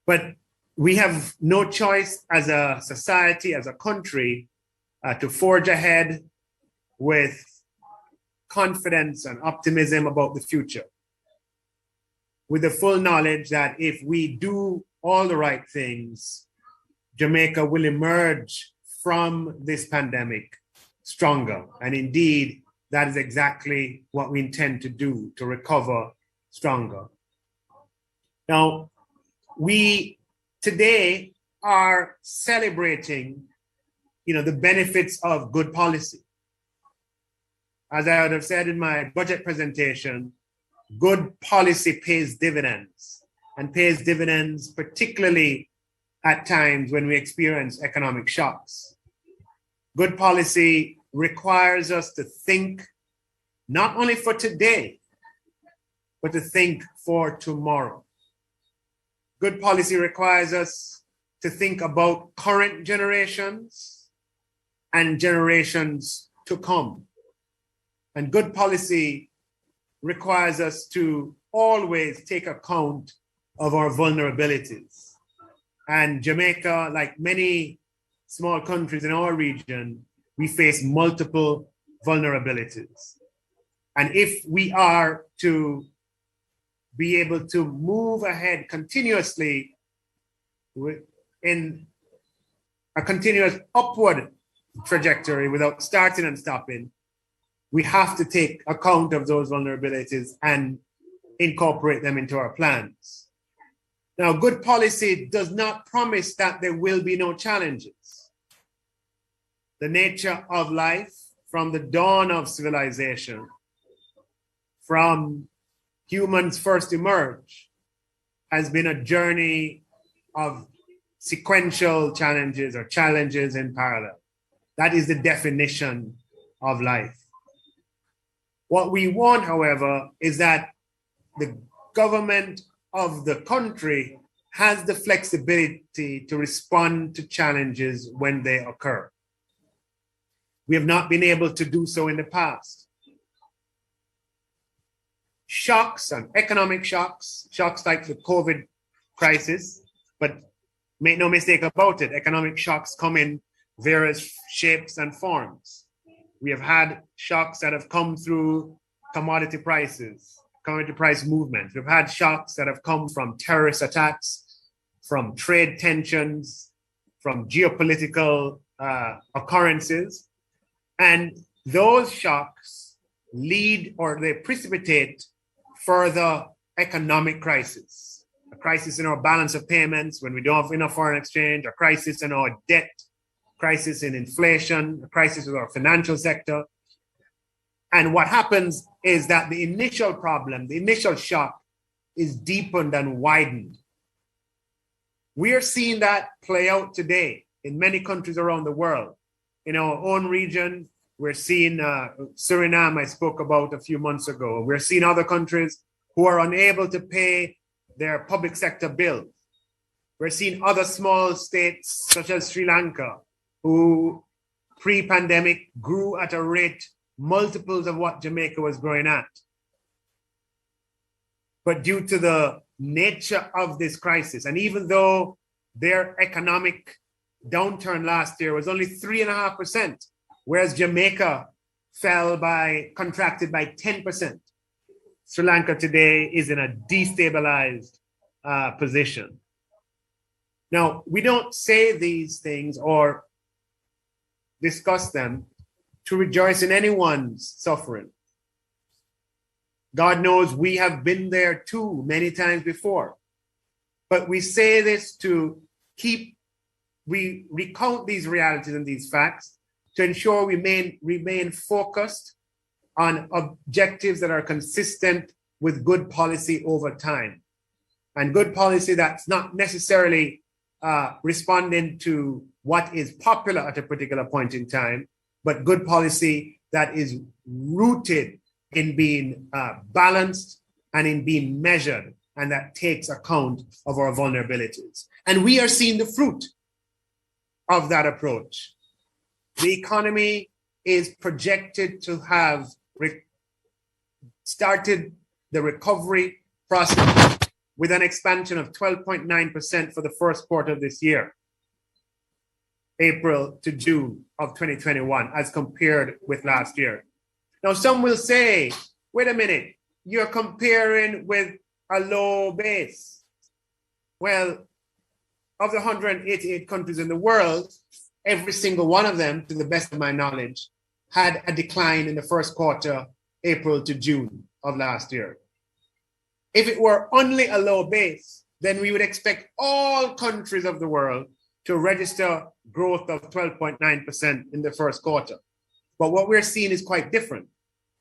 But we have no choice as a society, as a country, to forge ahead with confidence and optimism about the future, with the full knowledge that if we do all the right things, Jamaica will emerge from this pandemic stronger. And indeed, that is exactly what we intend to do, to recover stronger. Now, we today are celebrating, the benefits of good policy. As I would have said in my budget presentation, good policy pays dividends, and pays dividends particularly at times when we experience economic shocks. Good policy requires us to think not only for today, but to think for tomorrow. Good policy requires us to think about current generations and generations to come. And good policy requires us to always take account of our vulnerabilities. And Jamaica, like many small countries in our region, we face multiple vulnerabilities. And if we are to be able to move ahead continuously in a continuous upward trajectory without starting and stopping, we have to take account of those vulnerabilities and incorporate them into our plans. Now, good policy does not promise that there will be no challenges. The nature of life from the dawn of civilization, from humans first emerge, has been a journey of sequential challenges or challenges in parallel. That is the definition of life. What we want, however, is that the government of the country has the flexibility to respond to challenges when they occur. We have not been able to do so in the past. Shocks and economic shocks, shocks like the COVID crisis, but make no mistake about it, economic shocks come in various shapes and forms. We have had shocks that have come through commodity prices, commodity price movements. We've had shocks that have come from terrorist attacks, from trade tensions, from geopolitical occurrences. And those shocks lead or they precipitate further economic crisis. A crisis in our balance of payments when we don't have enough foreign exchange, a crisis in our debt, crisis in inflation, a crisis with our financial sector. And what happens is that the initial problem, the initial shock is deepened and widened. We are seeing that play out today in many countries around the world. In our own region, we're seeing Suriname, I spoke about a few months ago. We're seeing other countries who are unable to pay their public sector bills. We're seeing other small states such as Sri Lanka, who pre-pandemic grew at a rate multiples of what Jamaica was growing at. But due to the nature of this crisis, and even though their economic downturn last year was only 3.5%, whereas Jamaica contracted by 10%. Sri Lanka today is in a destabilized position. Now, we don't say these things or discuss them to rejoice in anyone's suffering. God knows we have been there too many times before. But we say this to we recount these realities and these facts to ensure we remain focused on objectives that are consistent with good policy over time. And good policy that's not necessarily responding to what is popular at a particular point in time, but good policy that is rooted in being balanced and in being measured, and that takes account of our vulnerabilities. And we are seeing the fruit of that approach. The economy is projected to have started the recovery process with an expansion of 12.9% for the first quarter of this year, April to June of 2021, as compared with last year. Now, some will say, wait a minute, you're comparing with a low base. Well, of the 188 countries in the world, every single one of them, to the best of my knowledge, had a decline in the first quarter, April to June of last year. If it were only a low base, then we would expect all countries of the world to register growth of 12.9% in the first quarter. But what we're seeing is quite different.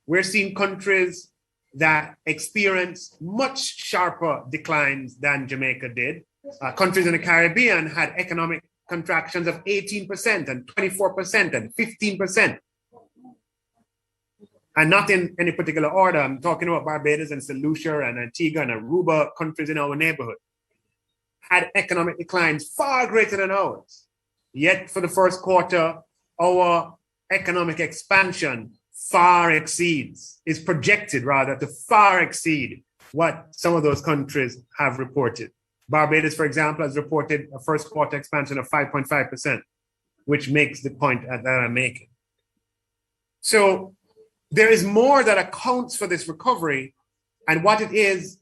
We're seeing countries that experience much sharper declines than Jamaica did. Countries in the Caribbean had economic contractions of 18% and 24% and 15%. And not in any particular order. I'm talking about Barbados and St. Lucia and Antigua and Aruba, countries in our neighborhood, had economic declines far greater than ours. Yet for the first quarter, our economic expansion is projected rather to far exceed what some of those countries have reported. Barbados, for example, has reported a first quarter expansion of 5.5%, which makes the point that I'm making. So there is more that accounts for this recovery, and what it is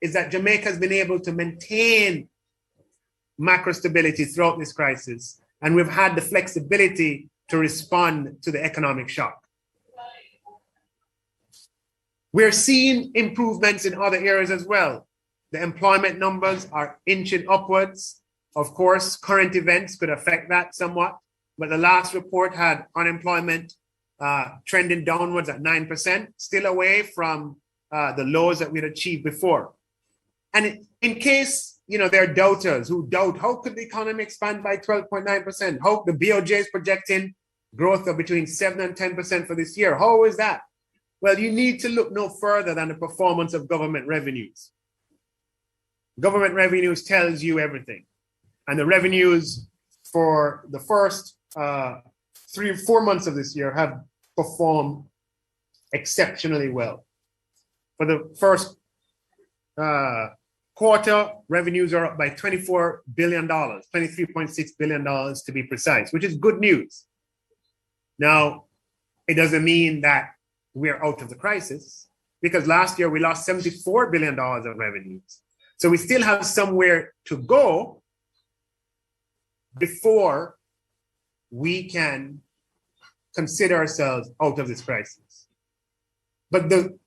that Jamaica has been able to maintain macro stability throughout this crisis, and we've had the flexibility to respond to the economic shock. We're seeing improvements in other areas as well. The employment numbers are inching upwards. Of course, current events could affect that somewhat, but the last report had unemployment trending downwards at 9%, still away from the lows that we'd achieved before. And in case there are doubters who doubt, how could the economy expand by 12.9%? How the BOJ is projecting growth of between 7 and 10% for this year? How is that? Well, you need to look no further than the performance of government revenues. Government revenues tells you everything. And the revenues for the first 3 or 4 months of this year have performed exceptionally well. For the first quarter, revenues are up by $24 billion, $23.6 billion to be precise, which is good news. Now, it doesn't mean that we're out of the crisis, because last year we lost $74 billion of revenues. So we still have somewhere to go before we can consider ourselves out of this crisis. But the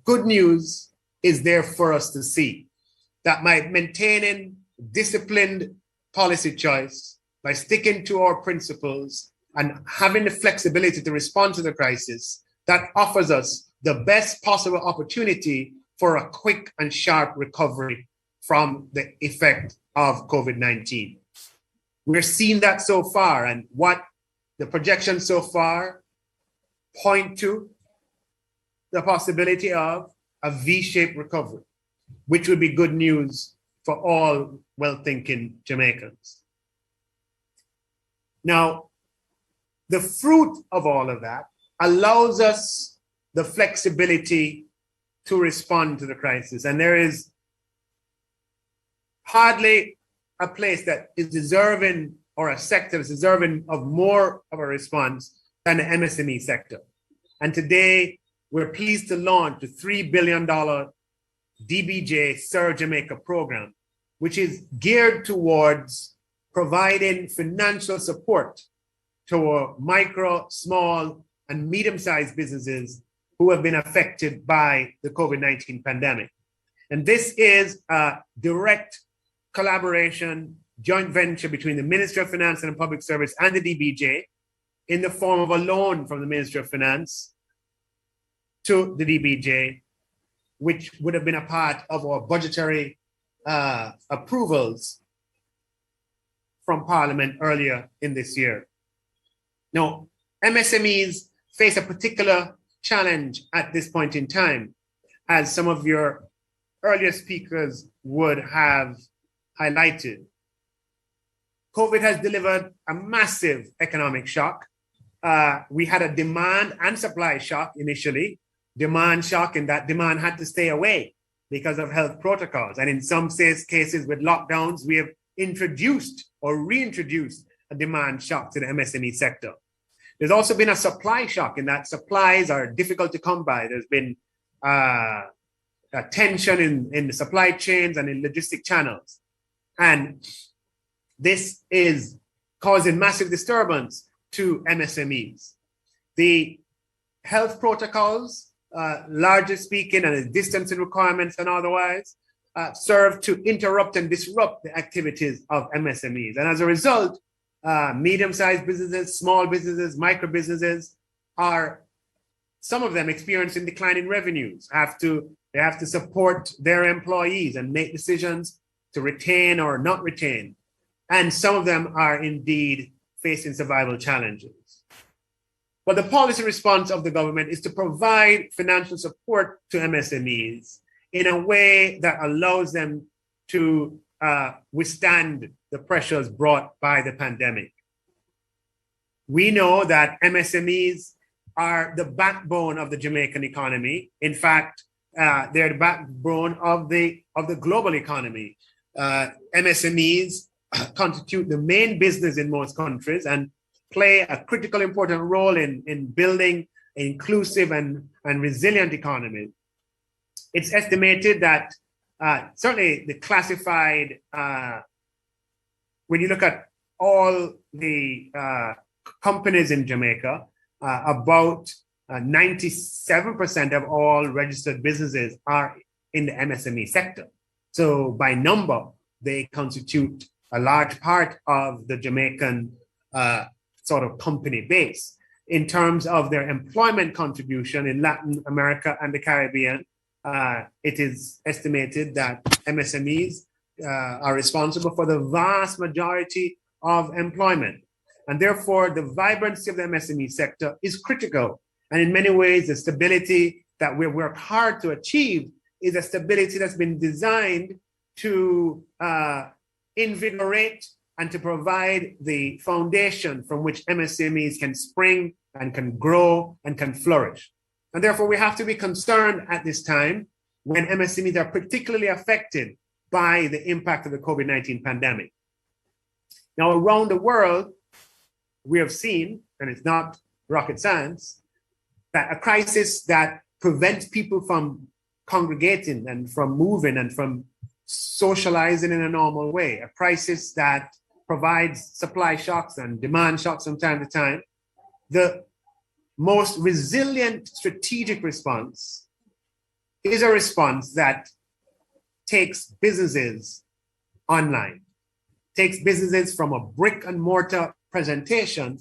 good news is there for us to see, that by maintaining disciplined policy choice, by sticking to our principles and having the flexibility to respond to the crisis, that offers us the best possible opportunity for a quick and sharp recovery from the effect of COVID-19. We're seeing that so far, and what the projections so far point to the possibility of a V-shaped recovery, which would be good news for all well-thinking Jamaicans. Now, the fruit of all of that allows us the flexibility to respond to the crisis. And there is hardly a place that is deserving, or a sector that's deserving of more of a response than the MSME sector. And today, we're pleased to launch the $3 billion DBJ Serve Jamaica program, which is geared towards providing financial support to our micro, small, and medium-sized businesses who have been affected by the COVID-19 pandemic. And this is a direct collaboration, joint venture between the Ministry of Finance and Public Service and the DBJ in the form of a loan from the Ministry of Finance to the DBJ, which would have been a part of our budgetary approvals from Parliament earlier in this year. Now, MSMEs face a particular challenge at this point in time, as some of your earlier speakers would have highlighted. COVID has delivered a massive economic shock. We had a demand and supply shock initially. Demand shock, and that demand had to stay away because of health protocols. And in some cases with lockdowns, we have introduced or reintroduced a demand shock to the MSME sector. There's also been a supply shock in that supplies are difficult to come by. There's been a tension in the supply chains and in logistic channels. And this is causing massive disturbance to MSMEs. The health protocols, largely speaking, and the distancing requirements and otherwise, serve to interrupt and disrupt the activities of MSMEs. And as a result, medium-sized businesses, small businesses, micro businesses are, some of them experiencing declining revenues. They have to support their employees and make decisions to retain or not retain. And some of them are indeed facing survival challenges. But the policy response of the government is to provide financial support to MSMEs in a way that allows them to withstand the pressures brought by the pandemic. We know that MSMEs are the backbone of the Jamaican economy. In fact, they're the backbone of the global economy. MSMEs constitute the main business in most countries and play a critical important role in building an inclusive and resilient economy. It's estimated that certainly the classified, when you look at all the companies in Jamaica, about 97% of all registered businesses are in the MSME sector. So by number, they constitute a large part of the Jamaican sort of company base. In terms of their employment contribution in Latin America and the Caribbean, it is estimated that MSMEs are responsible for the vast majority of employment. And therefore, the vibrancy of the MSME sector is critical And in many ways, the stability that we work hard to achieve is a stability that's been designed to invigorate and to provide the foundation from which MSMEs can spring and can grow and can flourish. And therefore, we have to be concerned at this time when MSMEs are particularly affected by the impact of the COVID-19 pandemic. Now, around the world, we have seen, and it's not rocket science, that a crisis that prevents people from congregating and from moving and from socializing in a normal way, a crisis that provides supply shocks and demand shocks from time to time, the most resilient strategic response is a response that takes businesses online, takes businesses from a brick and mortar presentation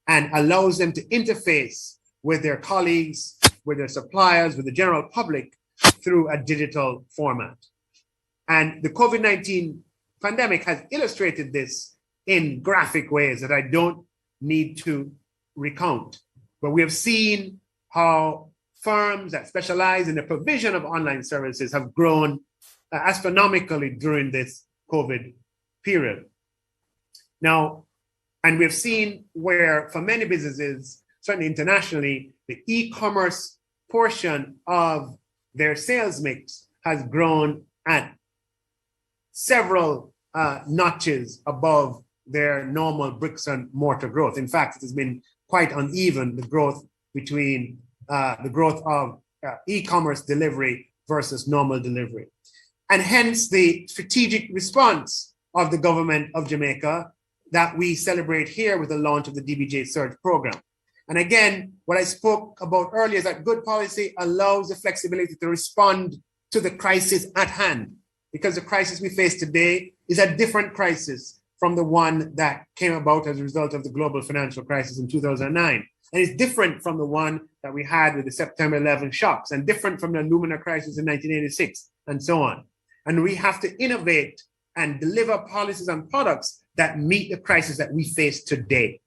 and allows them to interface with their colleagues, with their suppliers, with the general public through a digital format. And the COVID-19 pandemic has illustrated this in graphic ways that I don't need to recount. But we have seen how firms that specialize in the provision of online services have grown astronomically during this COVID period. Now, and we've seen where for many businesses, certainly internationally, the e-commerce portion of their sales mix has grown at several notches above their normal bricks and mortar growth. In fact, it has been quite uneven, the growth between the growth of e-commerce delivery versus normal delivery. And hence the strategic response of the government of Jamaica that we celebrate here with the launch of the DBJ Surge program. And again, what I spoke about earlier is that good policy allows the flexibility to respond to the crisis at hand, because the crisis we face today is a different crisis from the one that came about as a result of the global financial crisis in 2009. And it's different from the one that we had with the September 11 shocks, and different from the aluminum crisis in 1986, and so on. And we have to innovate and deliver policies and products that meet the crisis that we face today.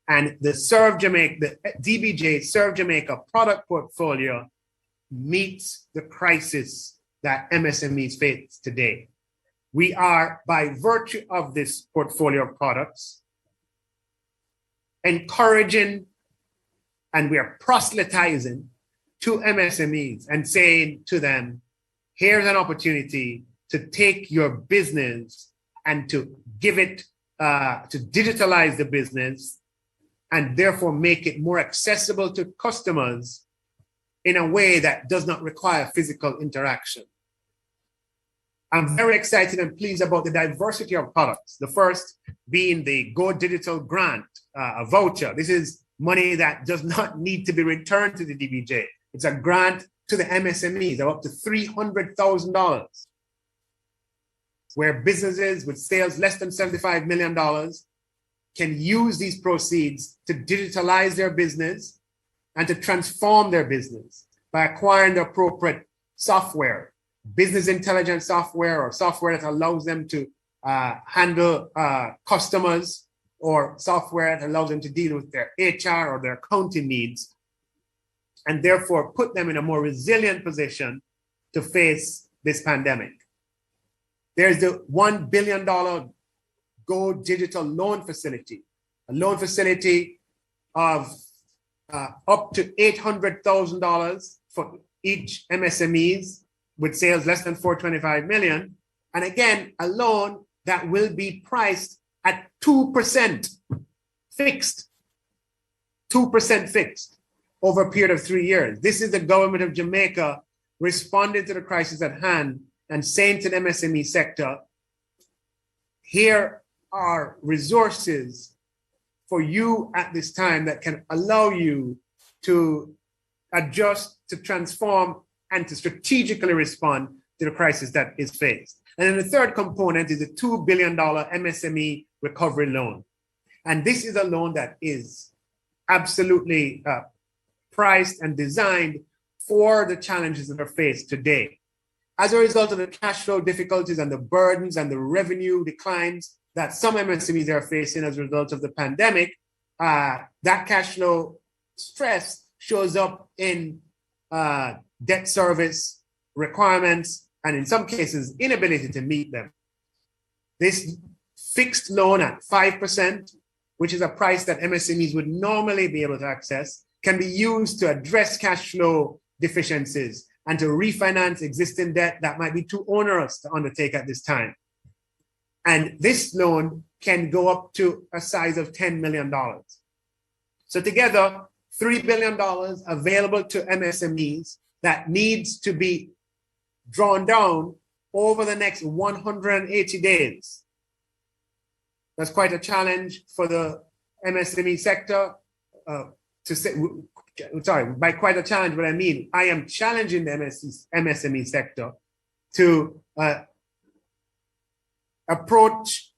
And the Serve Jamaica, the DBJ Serve Jamaica product portfolio meets the crisis that MSMEs face today. We are, by virtue of this portfolio of products, encouraging and we are proselytizing to MSMEs and saying to them, here's an opportunity to take your business and to give it, to digitalize the business and therefore make it more accessible to customers in a way that does not require physical interaction. I'm very excited and pleased about the diversity of products. The first being the Go Digital Grant, a voucher. This is money that does not need to be returned to the DBJ. It's a grant to the MSMEs of up to $300,000, where businesses with sales less than $75 million can use these proceeds to digitalize their business and to transform their business by acquiring the appropriate software, business intelligence software, or software that allows them to handle customers, or software that allows them to deal with their HR or their accounting needs, and therefore put them in a more resilient position to face this pandemic. There's the $1 billion Go Digital Loan Facility, a loan facility of up to $800,000 for each MSMEs with sales less than 425 million. And again, a loan that will be priced at 2% fixed, 2% fixed over a period of 3 years. This is the government of Jamaica responding to the crisis at hand and saying to the MSME sector, here are resources for you at this time that can allow you to adjust, to transform, and to strategically respond to the crisis that is faced. And then the third component is the $2 billion MSME recovery loan. And this is a loan that is absolutely priced and designed for the challenges that are faced today. As a result of the cash flow difficulties and the burdens and the revenue declines that some MSMEs are facing as a result of the pandemic, that cash flow stress shows up in debt service requirements and in some cases inability to meet them. This fixed loan at 5%, which is a price that MSMEs would normally be able to access, can be used to address cash flow deficiencies and to refinance existing debt that might be too onerous to undertake at this time. And this loan can go up to a size of $10 million. So together, $3 billion available to MSMEs that needs to be drawn down over the next 180 days. That's quite a challenge for the MSME sector to say, sorry, by quite a challenge, what I mean, I am challenging the MSME sector to approach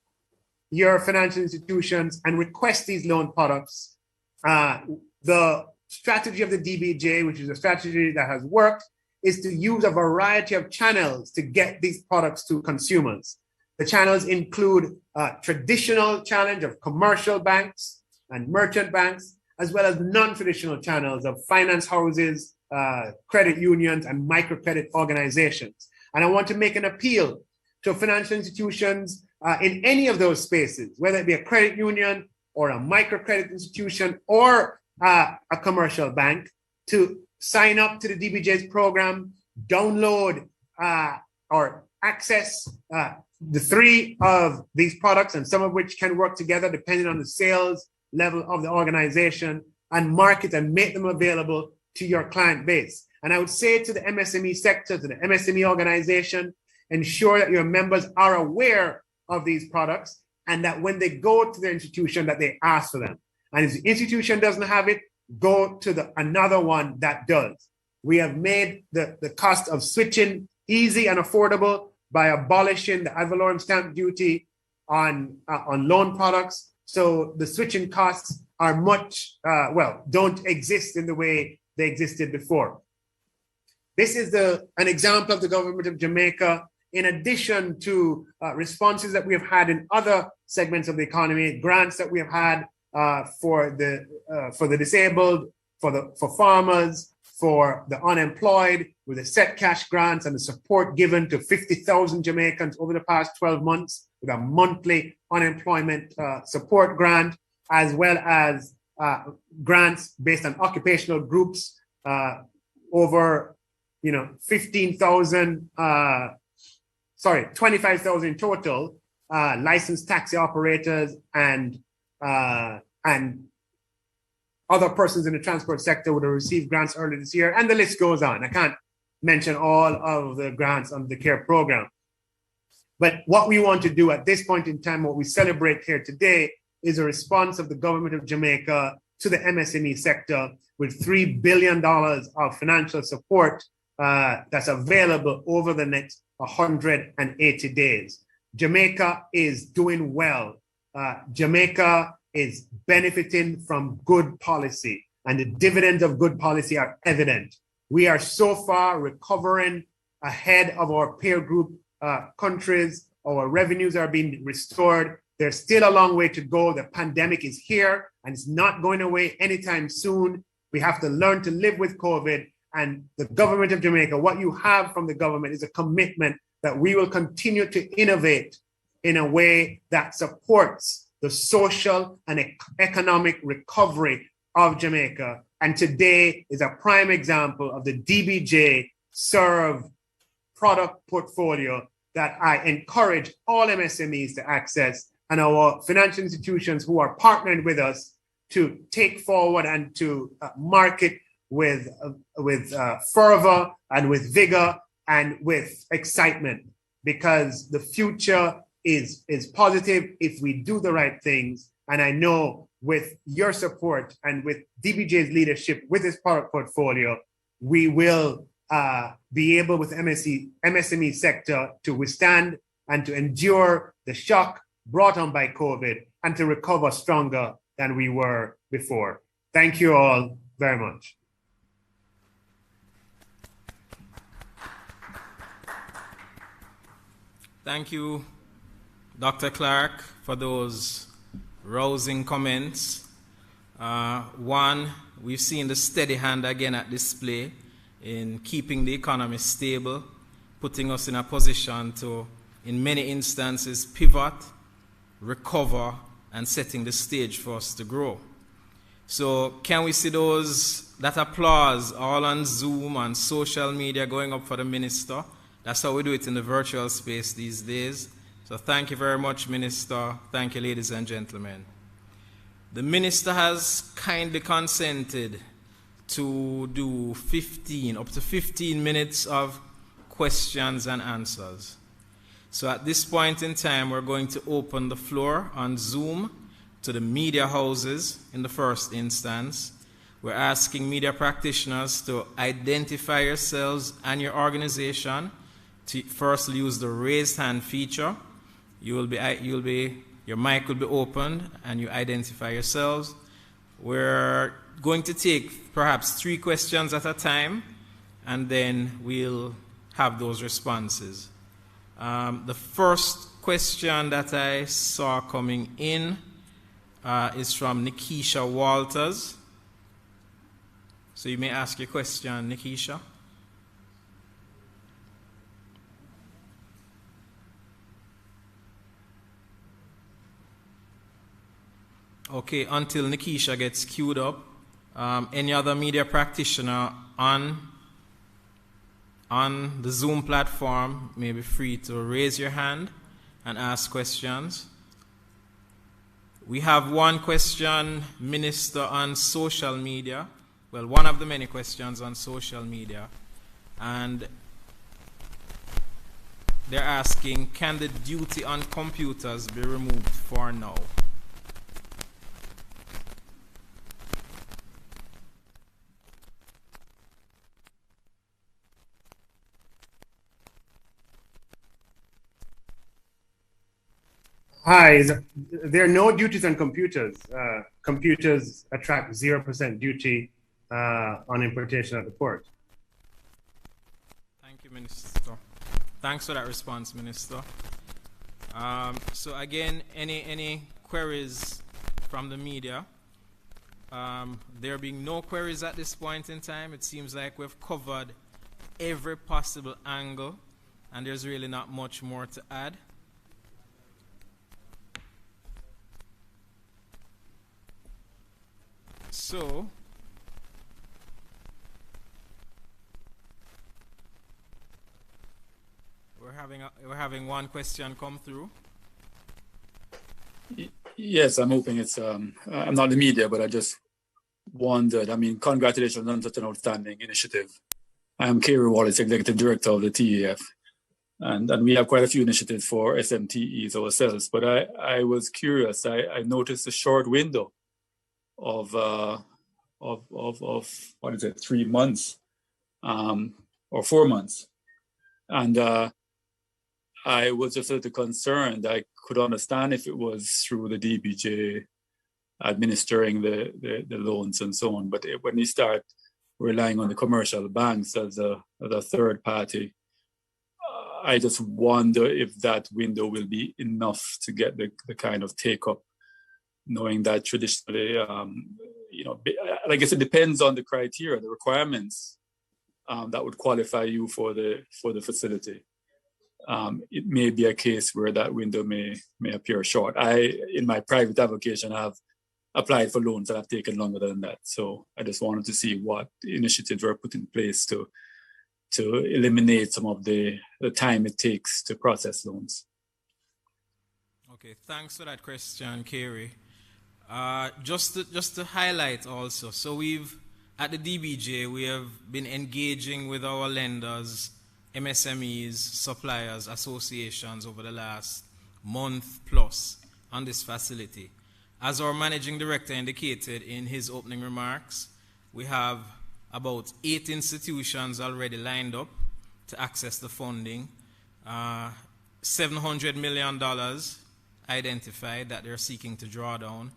your financial institutions and request these loan products. The strategy of the DBJ, which is a strategy that has worked, is to use a variety of channels to get these products to consumers. The channels include traditional channel of commercial banks and merchant banks, as well as non-traditional channels of finance houses, credit unions, and microcredit organizations. And I want to make an appeal to financial institutions in any of those spaces, whether it be a credit union or a microcredit institution or a commercial bank, to sign up to the DBJ's program, download or access the three of these products, and some of which can work together depending on the sales level of the organization, and market and make them available to your client base. And I would say to the MSME sector, to the MSME organization, ensure that your members are aware of these products and that when they go to the institution that they ask for them. And if the institution doesn't have it, go to another one that does. We have made the cost of switching easy and affordable by abolishing the ad valorem stamp duty on loan products. So the switching costs are don't exist in the way they existed before. This is an example of the government of Jamaica, in addition to responses that we have had in other segments of the economy, grants that we have had for the disabled, for farmers, for the unemployed, with the set cash grants and the support given to 50,000 Jamaicans over the past 12 months with a monthly unemployment support grant, as well as grants based on occupational groups, over 25,000 total licensed taxi operators and other persons in the transport sector would have received grants earlier this year, and the list goes on. I can't mention all of the grants under the CARE program. But what we want to do at this point in time, what we celebrate here today, is a response of the government of Jamaica to the MSME sector with $3 billion of financial support that's available over the next 180 days. Jamaica is doing well. Jamaica is benefiting from good policy, and the dividends of good policy are evident. We are so far recovering ahead of our peer group countries. Our revenues are being restored. There's still a long way to go. The pandemic is here and it's not going away anytime soon. We have to learn to live with COVID, and the government of Jamaica, what you have from the government is a commitment that we will continue to innovate in a way that supports the social and economic recovery of Jamaica. And today is a prime example of the DBJ Serve product portfolio that I encourage all MSMEs to access, and our financial institutions who are partnering with us to take forward and to market with fervor and with vigor and with excitement, because the future is positive if we do the right things. And I know with your support and with DBJ's leadership with this product portfolio, we will be able with MSME sector to withstand and to endure the shock brought on by COVID and to recover stronger than we were before. Thank you all very much. Thank you, Dr. Clark, for those rousing comments. One, we've seen the steady hand again at display in keeping the economy stable, putting us in a position to, in many instances, pivot, recover, and setting the stage for us to grow. So can we see that applause all on Zoom and social media going up for the minister? That's how we do it in the virtual space these days. So thank you very much, Minister. Thank you, ladies and gentlemen. The minister has kindly consented to do up to 15 minutes of questions and answers. So at this point in time, we're going to open the floor on Zoom to the media houses in the first instance. We're asking media practitioners to identify yourselves and your organization. To first use the raised hand feature. Your mic will be opened and you identify yourselves. We're going to take perhaps 3 questions at a time, and then we'll have those responses. The first question that I saw coming in is from Nikisha Walters. So you may ask your question, Nikisha. Okay, until Nikisha gets queued up, any other media practitioner on the Zoom platform may be free to raise your hand and ask questions. We have one question, Minister, on social media. Well, one of the many questions on social media. And they're asking, can the duty on computers be removed for now? Hi, there are no duties on computers. Computers attract 0% duty on importation at the port. Thank you, Minister. Thanks for that response, Minister. So again, any queries from the media? There being no queries at this point in time, it seems like we've covered every possible angle, and there's really not much more to add. So, we're having one question come through. Yes, I'm hoping it's. I'm not the media, but I just wondered. I mean, congratulations on such an outstanding initiative. I am Kerry Wallace, Executive Director of the TEF, and we have quite a few initiatives for SMTEs ourselves. But I was curious. I noticed a short window of what is it, 3 months or 4 months, and I was just a little concerned. I could understand if it was through the DBJ administering the loans and so on, but when you start relying on the commercial banks as a third party, I just wonder if that window will be enough to get the kind of take up, knowing that traditionally, I guess it depends on the criteria, the requirements that would qualify you for the facility. It may be a case where that window may appear short. In my private application, I've applied for loans that have taken longer than that. So I just wanted to see what initiatives were put in place to eliminate some of the time it takes to process loans. Okay, thanks for that question, Kerry. Just to highlight also, so at the DBJ, we have been engaging with our lenders, MSMEs, suppliers, associations over the last month plus on this facility. As our managing director indicated in his opening remarks, we have about 8 institutions already lined up to access the funding. $700 million identified that they're seeking to draw down.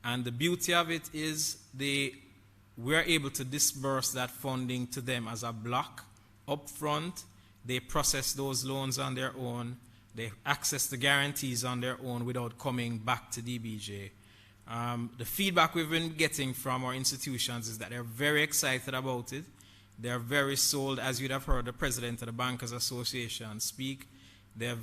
And the beauty of it is we're able to disburse that funding to them as a block up front. They process those loans on their own. They access the guarantees on their own without coming back to DBJ. The feedback we've been getting from our institutions is that they're very excited about it. They're very sold, as you'd have heard the president of the Bankers Association speak. They've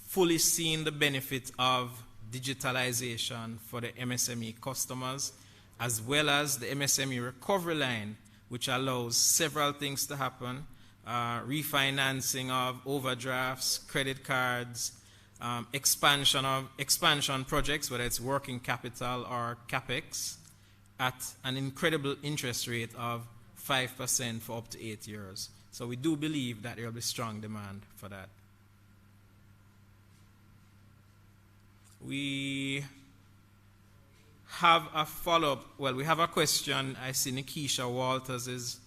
fully seen the benefit of digitalization for the MSME customers, as well as the MSME recovery line, which allows several things to happen. Refinancing of overdrafts, credit cards, expansion projects, whether it's working capital or capex, at an incredible interest rate of 5% for up to 8 years. So we do believe that there will be strong demand for that. We have a follow-up. Well, we have a question. I see Nikisha Walters is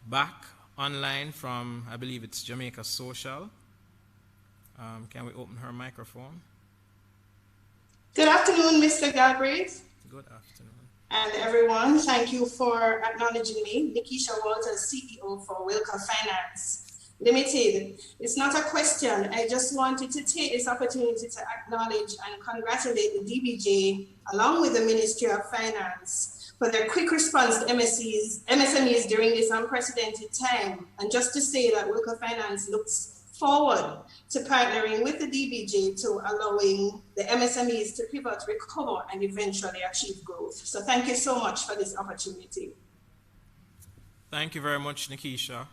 back online from, I believe it's Jamaica Social. Can we open her microphone? Good afternoon, Mr. Galbraith. Good afternoon. And everyone, thank you for acknowledging me. Nikisha Walters, CEO for Wilka Finance Limited. It's not a question. I just wanted to take this opportunity to acknowledge and congratulate the DBJ, along with the Ministry of Finance, for their quick response to MSMEs during this unprecedented time. And just to say that Wilka Finance looks forward to partnering with the DBJ to allowing the MSMEs to pivot, recover, and eventually achieve growth. So thank you so much for this opportunity. Thank you very much, Nikisha.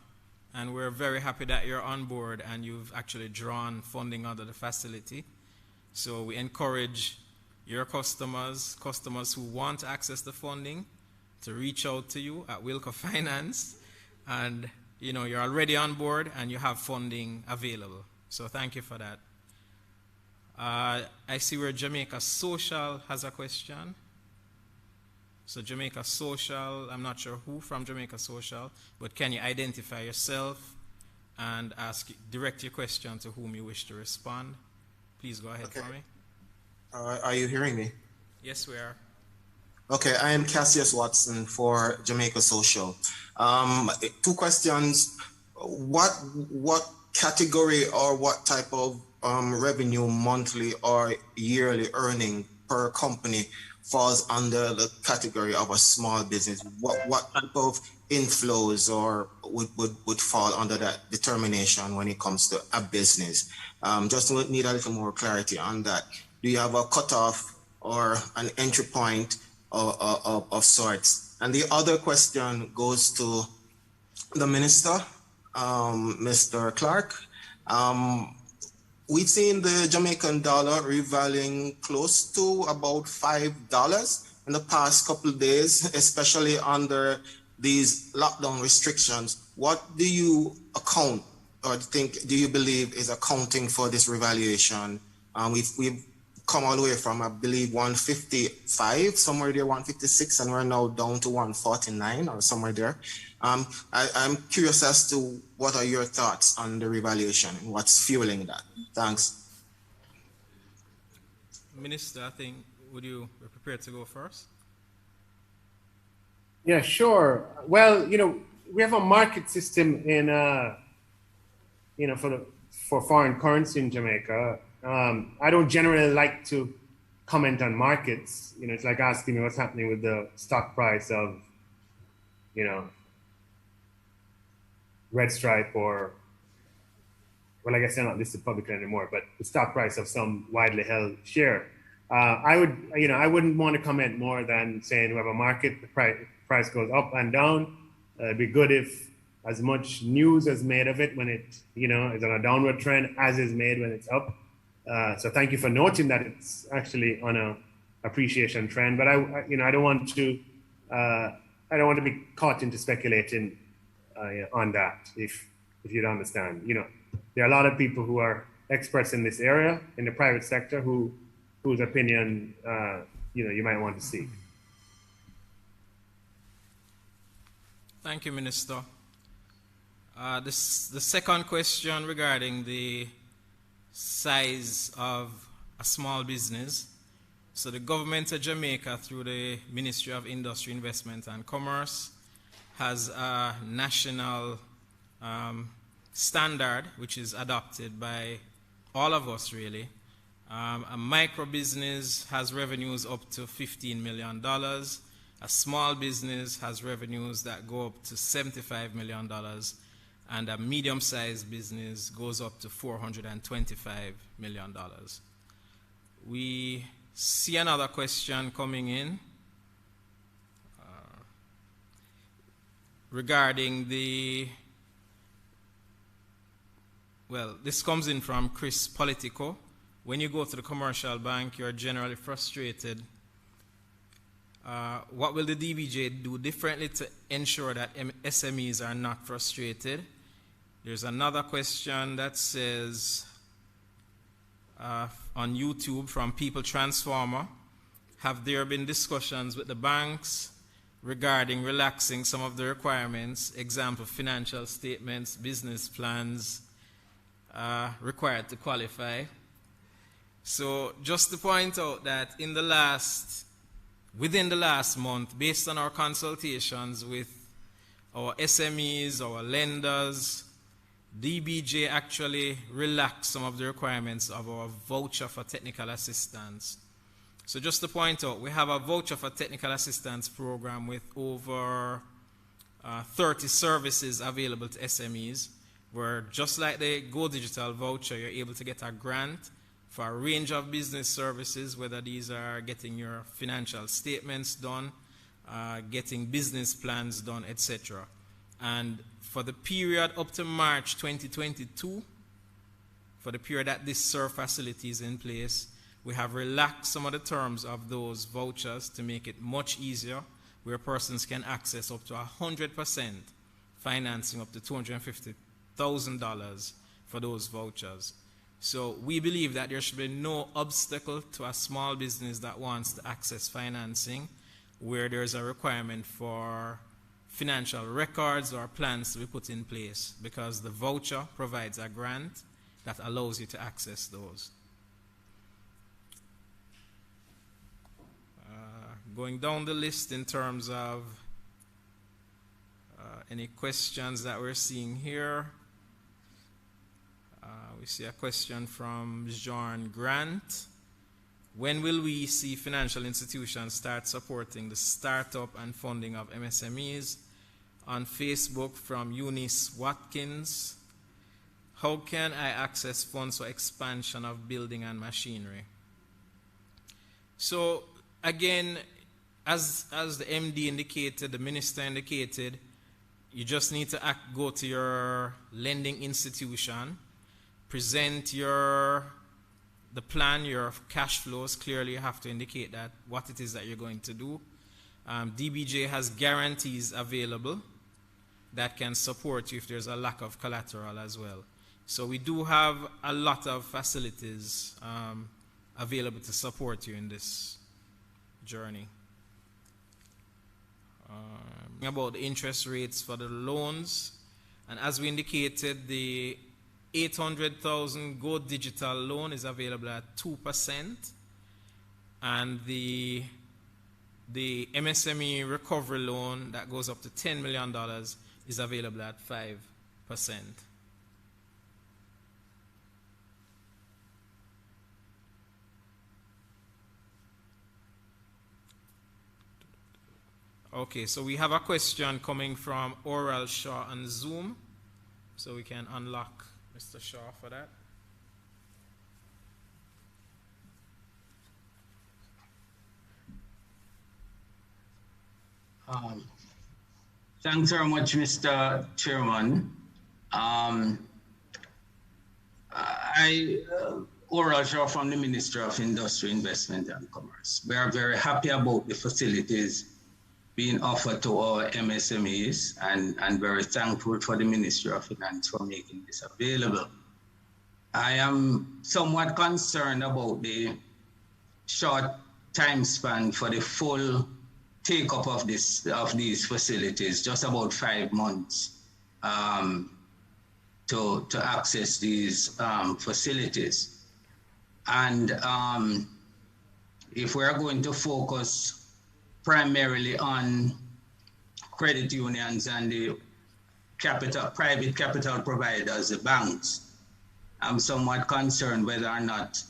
And we're very happy that you're on board and you've actually drawn funding under the facility. So we encourage your customers who want to access the funding to reach out to you at Wilka Finance. And you know, you're already on board and you have funding available. So thank you for that. I see where Jamaica Social has a question. So Jamaica Social, I'm not sure who from Jamaica Social, but can you identify yourself and direct your question to whom you wish to respond? Please go ahead for me. Are you hearing me? Yes, we are. Okay, I am Cassius Watson for Jamaica Social. 2 questions. What category or what type of revenue, monthly or yearly earning per company falls under the category of a small business? What type of inflows or would fall under that determination when it comes to a business? Just need a little more clarity on that. Do you have a cutoff or an entry point of sorts? And the other question goes to the minister, Mr. Clark. We've seen the Jamaican dollar revaluing close to about $5 in the past couple of days, especially under these lockdown restrictions. What do you account or do you believe is accounting for this revaluation? We've come all the way from, I believe, 155, somewhere there, 156, and we're now down to 149 or somewhere there. I'm curious as to what are your thoughts on the revaluation and what's fueling that? Thanks. Minister, I think, would you be prepared to go first? Yeah, sure. Well, we have a market system in, for foreign currency in Jamaica. I don't generally like to comment on markets. It's like asking me what's happening with the stock price of, Red Stripe or, well, I guess they're not listed publicly anymore, but the stock price of some widely held share. I wouldn't want to comment more than saying we have a market, the price goes up and down. It'd be good if as much news is made of it when it, is on a downward trend as is made when it's up. So thank you for noting that it's actually on a appreciation trend, but I don't want to be caught into speculating on that, if you'd understand. There are a lot of people who are experts in this area in the private sector whose opinion you might want to seek. Thank you, Minister. The second question regarding the size of a small business. So the government of Jamaica, through the Ministry of Industry, Investment and Commerce, has a national standard which is adopted by all of us, really, A micro business has revenues up to $15 million. A small business has revenues that go up to $75 million. And a medium-sized business goes up to $425 million. We see another question coming in regarding this comes in from Chris Politico. When you go to the commercial bank, you're generally frustrated. What will the DBJ do differently to ensure that SMEs are not frustrated? There's another question that says on YouTube from People Transformer, have there been discussions with the banks regarding relaxing some of the requirements, example, financial statements, business plans required to qualify? So just to point out that within the last month, based on our consultations with our SMEs, our lenders, DBJ actually relaxed some of the requirements of our voucher for technical assistance. So just to point out, we have a voucher for technical assistance program with over 30 services available to SMEs, where just like the Go Digital voucher, you're able to get a grant for a range of business services, whether these are getting your financial statements done, getting business plans done, etc. And for the period up to March 2022, for the period that this SURF facility is in place, we have relaxed some of the terms of those vouchers to make it much easier, where persons can access up to 100% financing up to $250,000 for those vouchers. So we believe that there should be no obstacle to a small business that wants to access financing where there's a requirement for financial records or plans to be put in place, because the voucher provides a grant that allows you to access those. Going down the list in terms of any questions that we're seeing here. We see a question from John Grant. When will we see financial institutions start supporting the startup and funding of MSMEs? On Facebook from Eunice Watkins. How can I access funds for expansion of building and machinery? So again, as the MD indicated, the minister indicated, you just need to go to your lending institution, present the plan, your cash flows. Clearly you have to indicate that what it is that you're going to do. DBJ has guarantees available that can support you if there's a lack of collateral as well. So we do have a lot of facilities available to support you in this journey. About the interest rates for the loans, and as we indicated, the 800,000 Go Digital loan is available at 2%, and the MSME recovery loan that goes up to $10 million is available at 5%. Okay, so we have a question coming from Oral Shaw on Zoom, so we can unlock Mr. Shaw for that. Thanks very much, Mr. Chairman. Oral Shaw from the Ministry of Industry, Investment and Commerce. We are very happy about the facilities being offered to our MSMEs and very thankful for the Ministry of Finance for making this available. I am somewhat concerned about the short time span for the full take-up of these facilities, just about 5 months to access these facilities. And if we are going to focus primarily on credit unions and the private capital providers, the banks, I'm somewhat concerned whether or not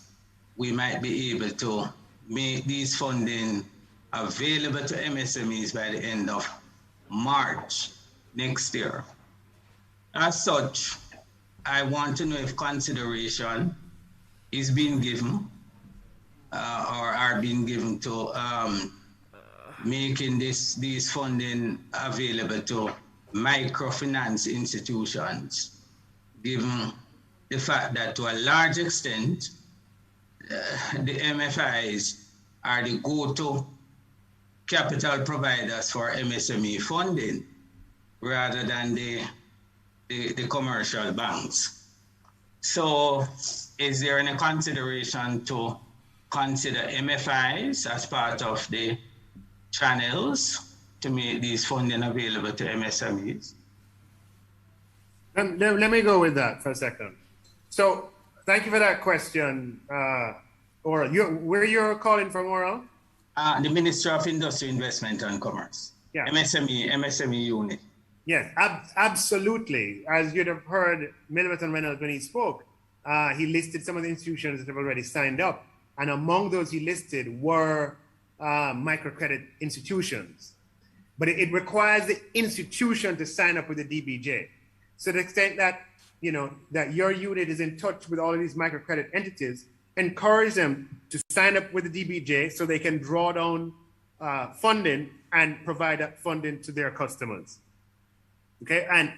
we might be able to make these funding available to MSMEs by the end of March next year. As such, I want to know if consideration is being given or are being given to making these funding available to microfinance institutions, given the fact that to a large extent, the MFIs are the go-to capital providers for MSME funding rather than the commercial banks. So is there any consideration to consider MFIs as part of the channels to make these funding available to MSMEs? Let me go with that for a second. So thank you for that question, Oral. Where you're calling from, Oral? The Ministry of Industry, Investment and Commerce. Yeah. MSME unit. Yes, absolutely. As you'd have heard Milverton Reynolds when he spoke, he listed some of the institutions that have already signed up. And among those he listed were microcredit institutions. But it requires the institution to sign up with the DBJ. So to the extent that, that your unit is in touch with all of these microcredit entities, encourage them to sign up with the DBJ so they can draw down funding and provide that funding to their customers. Okay, and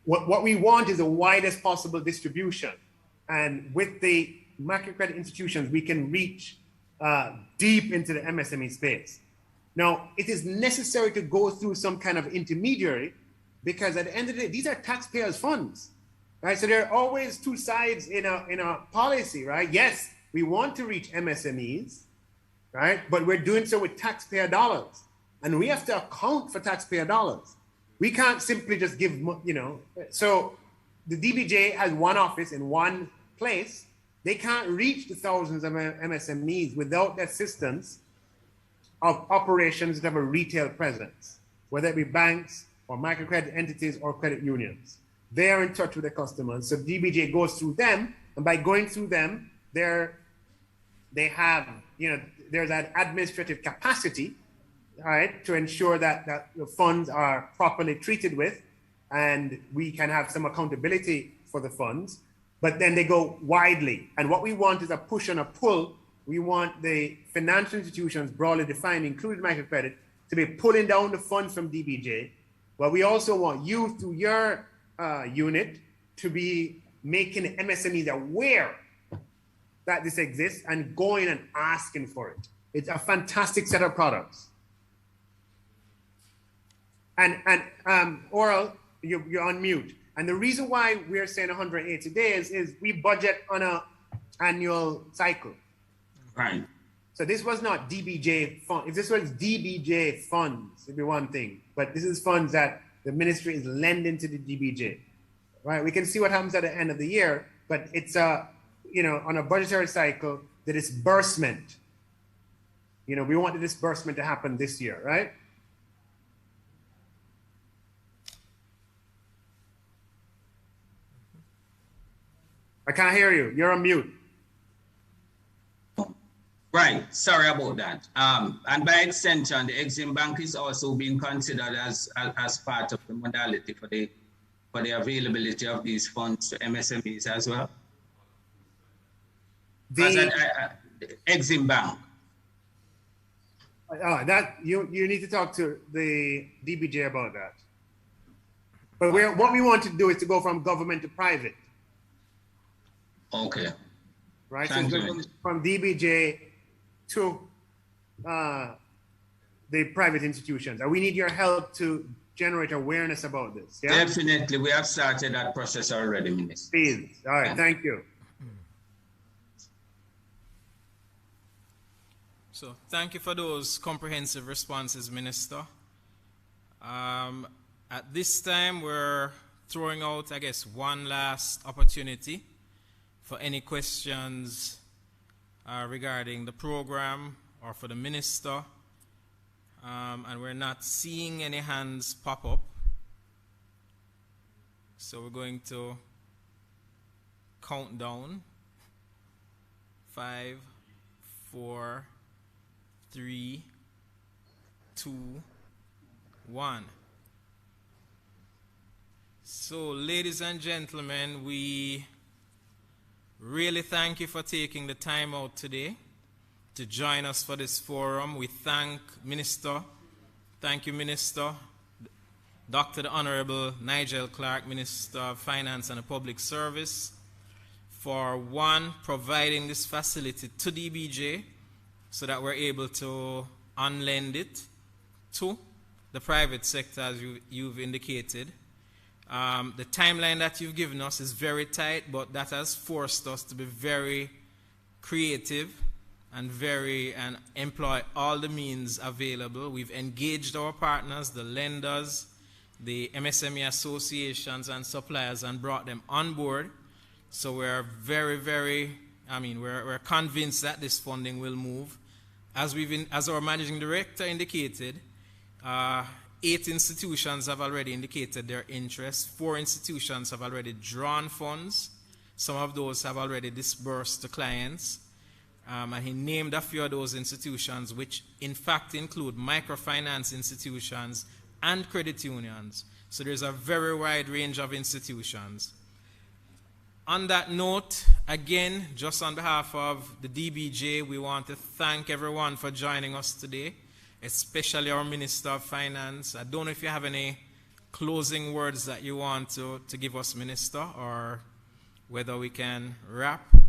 what we want is the widest possible distribution. And with the microcredit institutions, we can reach deep into the MSME space. Now, it is necessary to go through some kind of intermediary because at the end of the day, these are taxpayers' funds, right? So there are always two sides in a policy, right? Yes, we want to reach MSMEs, right? But we're doing so with taxpayer dollars. And we have to account for taxpayer dollars. We can't simply just give, so the DBJ has one office in one place. They can't reach the thousands of MSMEs without the assistance of operations that have a retail presence, whether it be banks or microcredit entities or credit unions. They are in touch with their customers. So DBJ goes through them, and by going through them, they have, there's that administrative capacity, all right, to ensure that the funds are properly treated with, and we can have some accountability for the funds. But then they go widely. And what we want is a push and a pull. We want the financial institutions, broadly defined, including microcredit, to be pulling down the funds from DBJ. But we also want you, through your unit, to be making MSMEs aware that this exists and going and asking for it. It's a fantastic set of products. And Oral, you're on mute. And the reason why we're saying 180 days is we budget on an annual cycle. Right. So this was not DBJ fund. If this was DBJ funds, it'd be one thing. But this is funds that the ministry is lending to the DBJ. Right? We can see what happens at the end of the year, but it's on a budgetary cycle, the disbursement. We want the disbursement to happen this year, right? I can't hear you. You're on mute. Right. Sorry about that. And by extension, the Exim Bank is also being considered as part of the modality for the availability of these funds to MSMEs as well. The Exim Bank. That you need to talk to the DBJ about that. But what we want to do is to go from government to private. Okay. Right. So from DBJ to the private institutions. And we need your help to generate awareness about this. Yeah? Definitely. We have started that process already, Minister. Please. All right. Yeah. Thank you. So thank you for those comprehensive responses, Minister. At this time, we're throwing out, I guess, one last opportunity for any questions regarding the program or for the minister. And we're not seeing any hands pop up. So we're going to count down. 5, 4, 3, 2, 1. So, ladies and gentlemen, we really thank you for taking the time out today to join us for this forum. We thank thank you, Minister, Dr. the Honorable Nigel Clark, Minister of Finance and Public Service, for one, providing this facility to DBJ so that we're able to unlend it to the private sector, as you've indicated. The timeline that you've given us is very tight, but that has forced us to be very creative and employ all the means available. We've engaged our partners, the lenders, the MSME associations and suppliers, and brought them on board. So we're we're convinced that this funding will move. As our managing director indicated, 8 institutions have already indicated their interest. 4 institutions have already drawn funds. Some of those have already disbursed to clients. And he named a few of those institutions, which in fact include microfinance institutions and credit unions. So there's a very wide range of institutions. On that note, again, just on behalf of the DBJ, we want to thank everyone for joining us today, especially our Minister of Finance. I don't know if you have any closing words that you want to give us, Minister, or whether we can wrap. Thank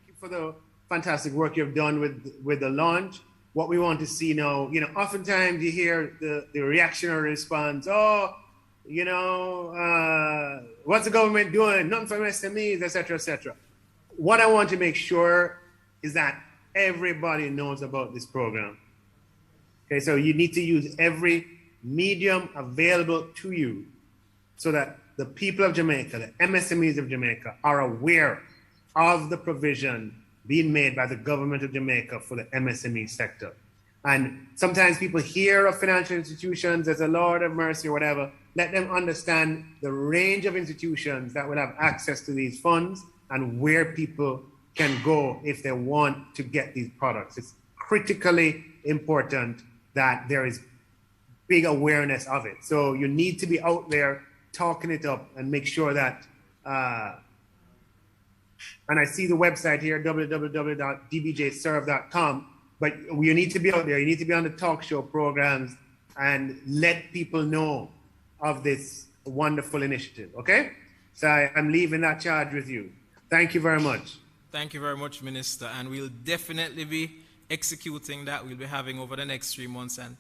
you for the fantastic work you've done with the launch. What we want to see now, oftentimes you hear the reactionary response, what's the government doing? Nothing for SMEs, etc., etc. What I want to make sure is that everybody knows about this program. Okay, so you need to use every medium available to you so that the people of Jamaica, the MSMEs of Jamaica, are aware of the provision being made by the government of Jamaica for the MSME sector. And sometimes people hear of financial institutions as a Lord of mercy or whatever. Let them understand the range of institutions that will have access to these funds and where people can go if they want to get these products. It's critically important that there is big awareness of it. So you need to be out there talking it up and make sure that and I see the website here, www.dbjserve.com, but you need to be out there. You need to be on the talk show programs and let people know of this wonderful initiative, okay? So I'm leaving that charge with you. Thank you very much. Thank you very much, Minister. And we'll definitely be executing that. We'll be having over the next 3 months an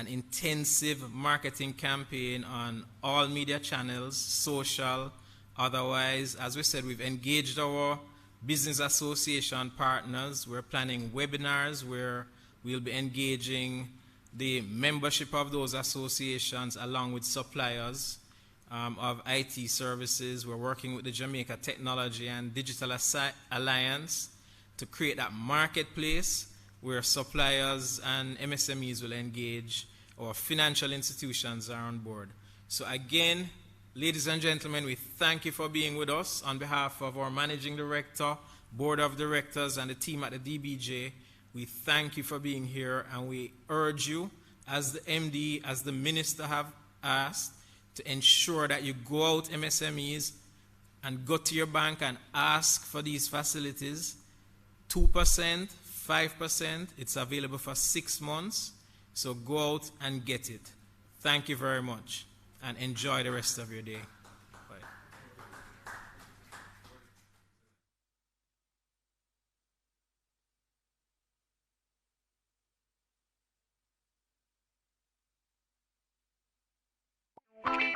intensive marketing campaign on all media channels, social, otherwise. As we said, we've engaged our business association partners. We're planning webinars where we'll be engaging the membership of those associations along with suppliers of IT services. We're working with the Jamaica Technology and Digital Alliance to create that marketplace where suppliers and MSMEs will engage, or financial institutions are on board. So again, ladies and gentlemen, we thank you for being with us. On behalf of our Managing Director, Board of Directors, and the team at the DBJ, we thank you for being here, and we urge you, as the MD, as the Minister have asked, to ensure that you go out MSMEs and go to your bank and ask for these facilities. 2%, 5%, it's available for 6 months, so go out and get it. Thank you very much, and enjoy the rest of your day. Bye.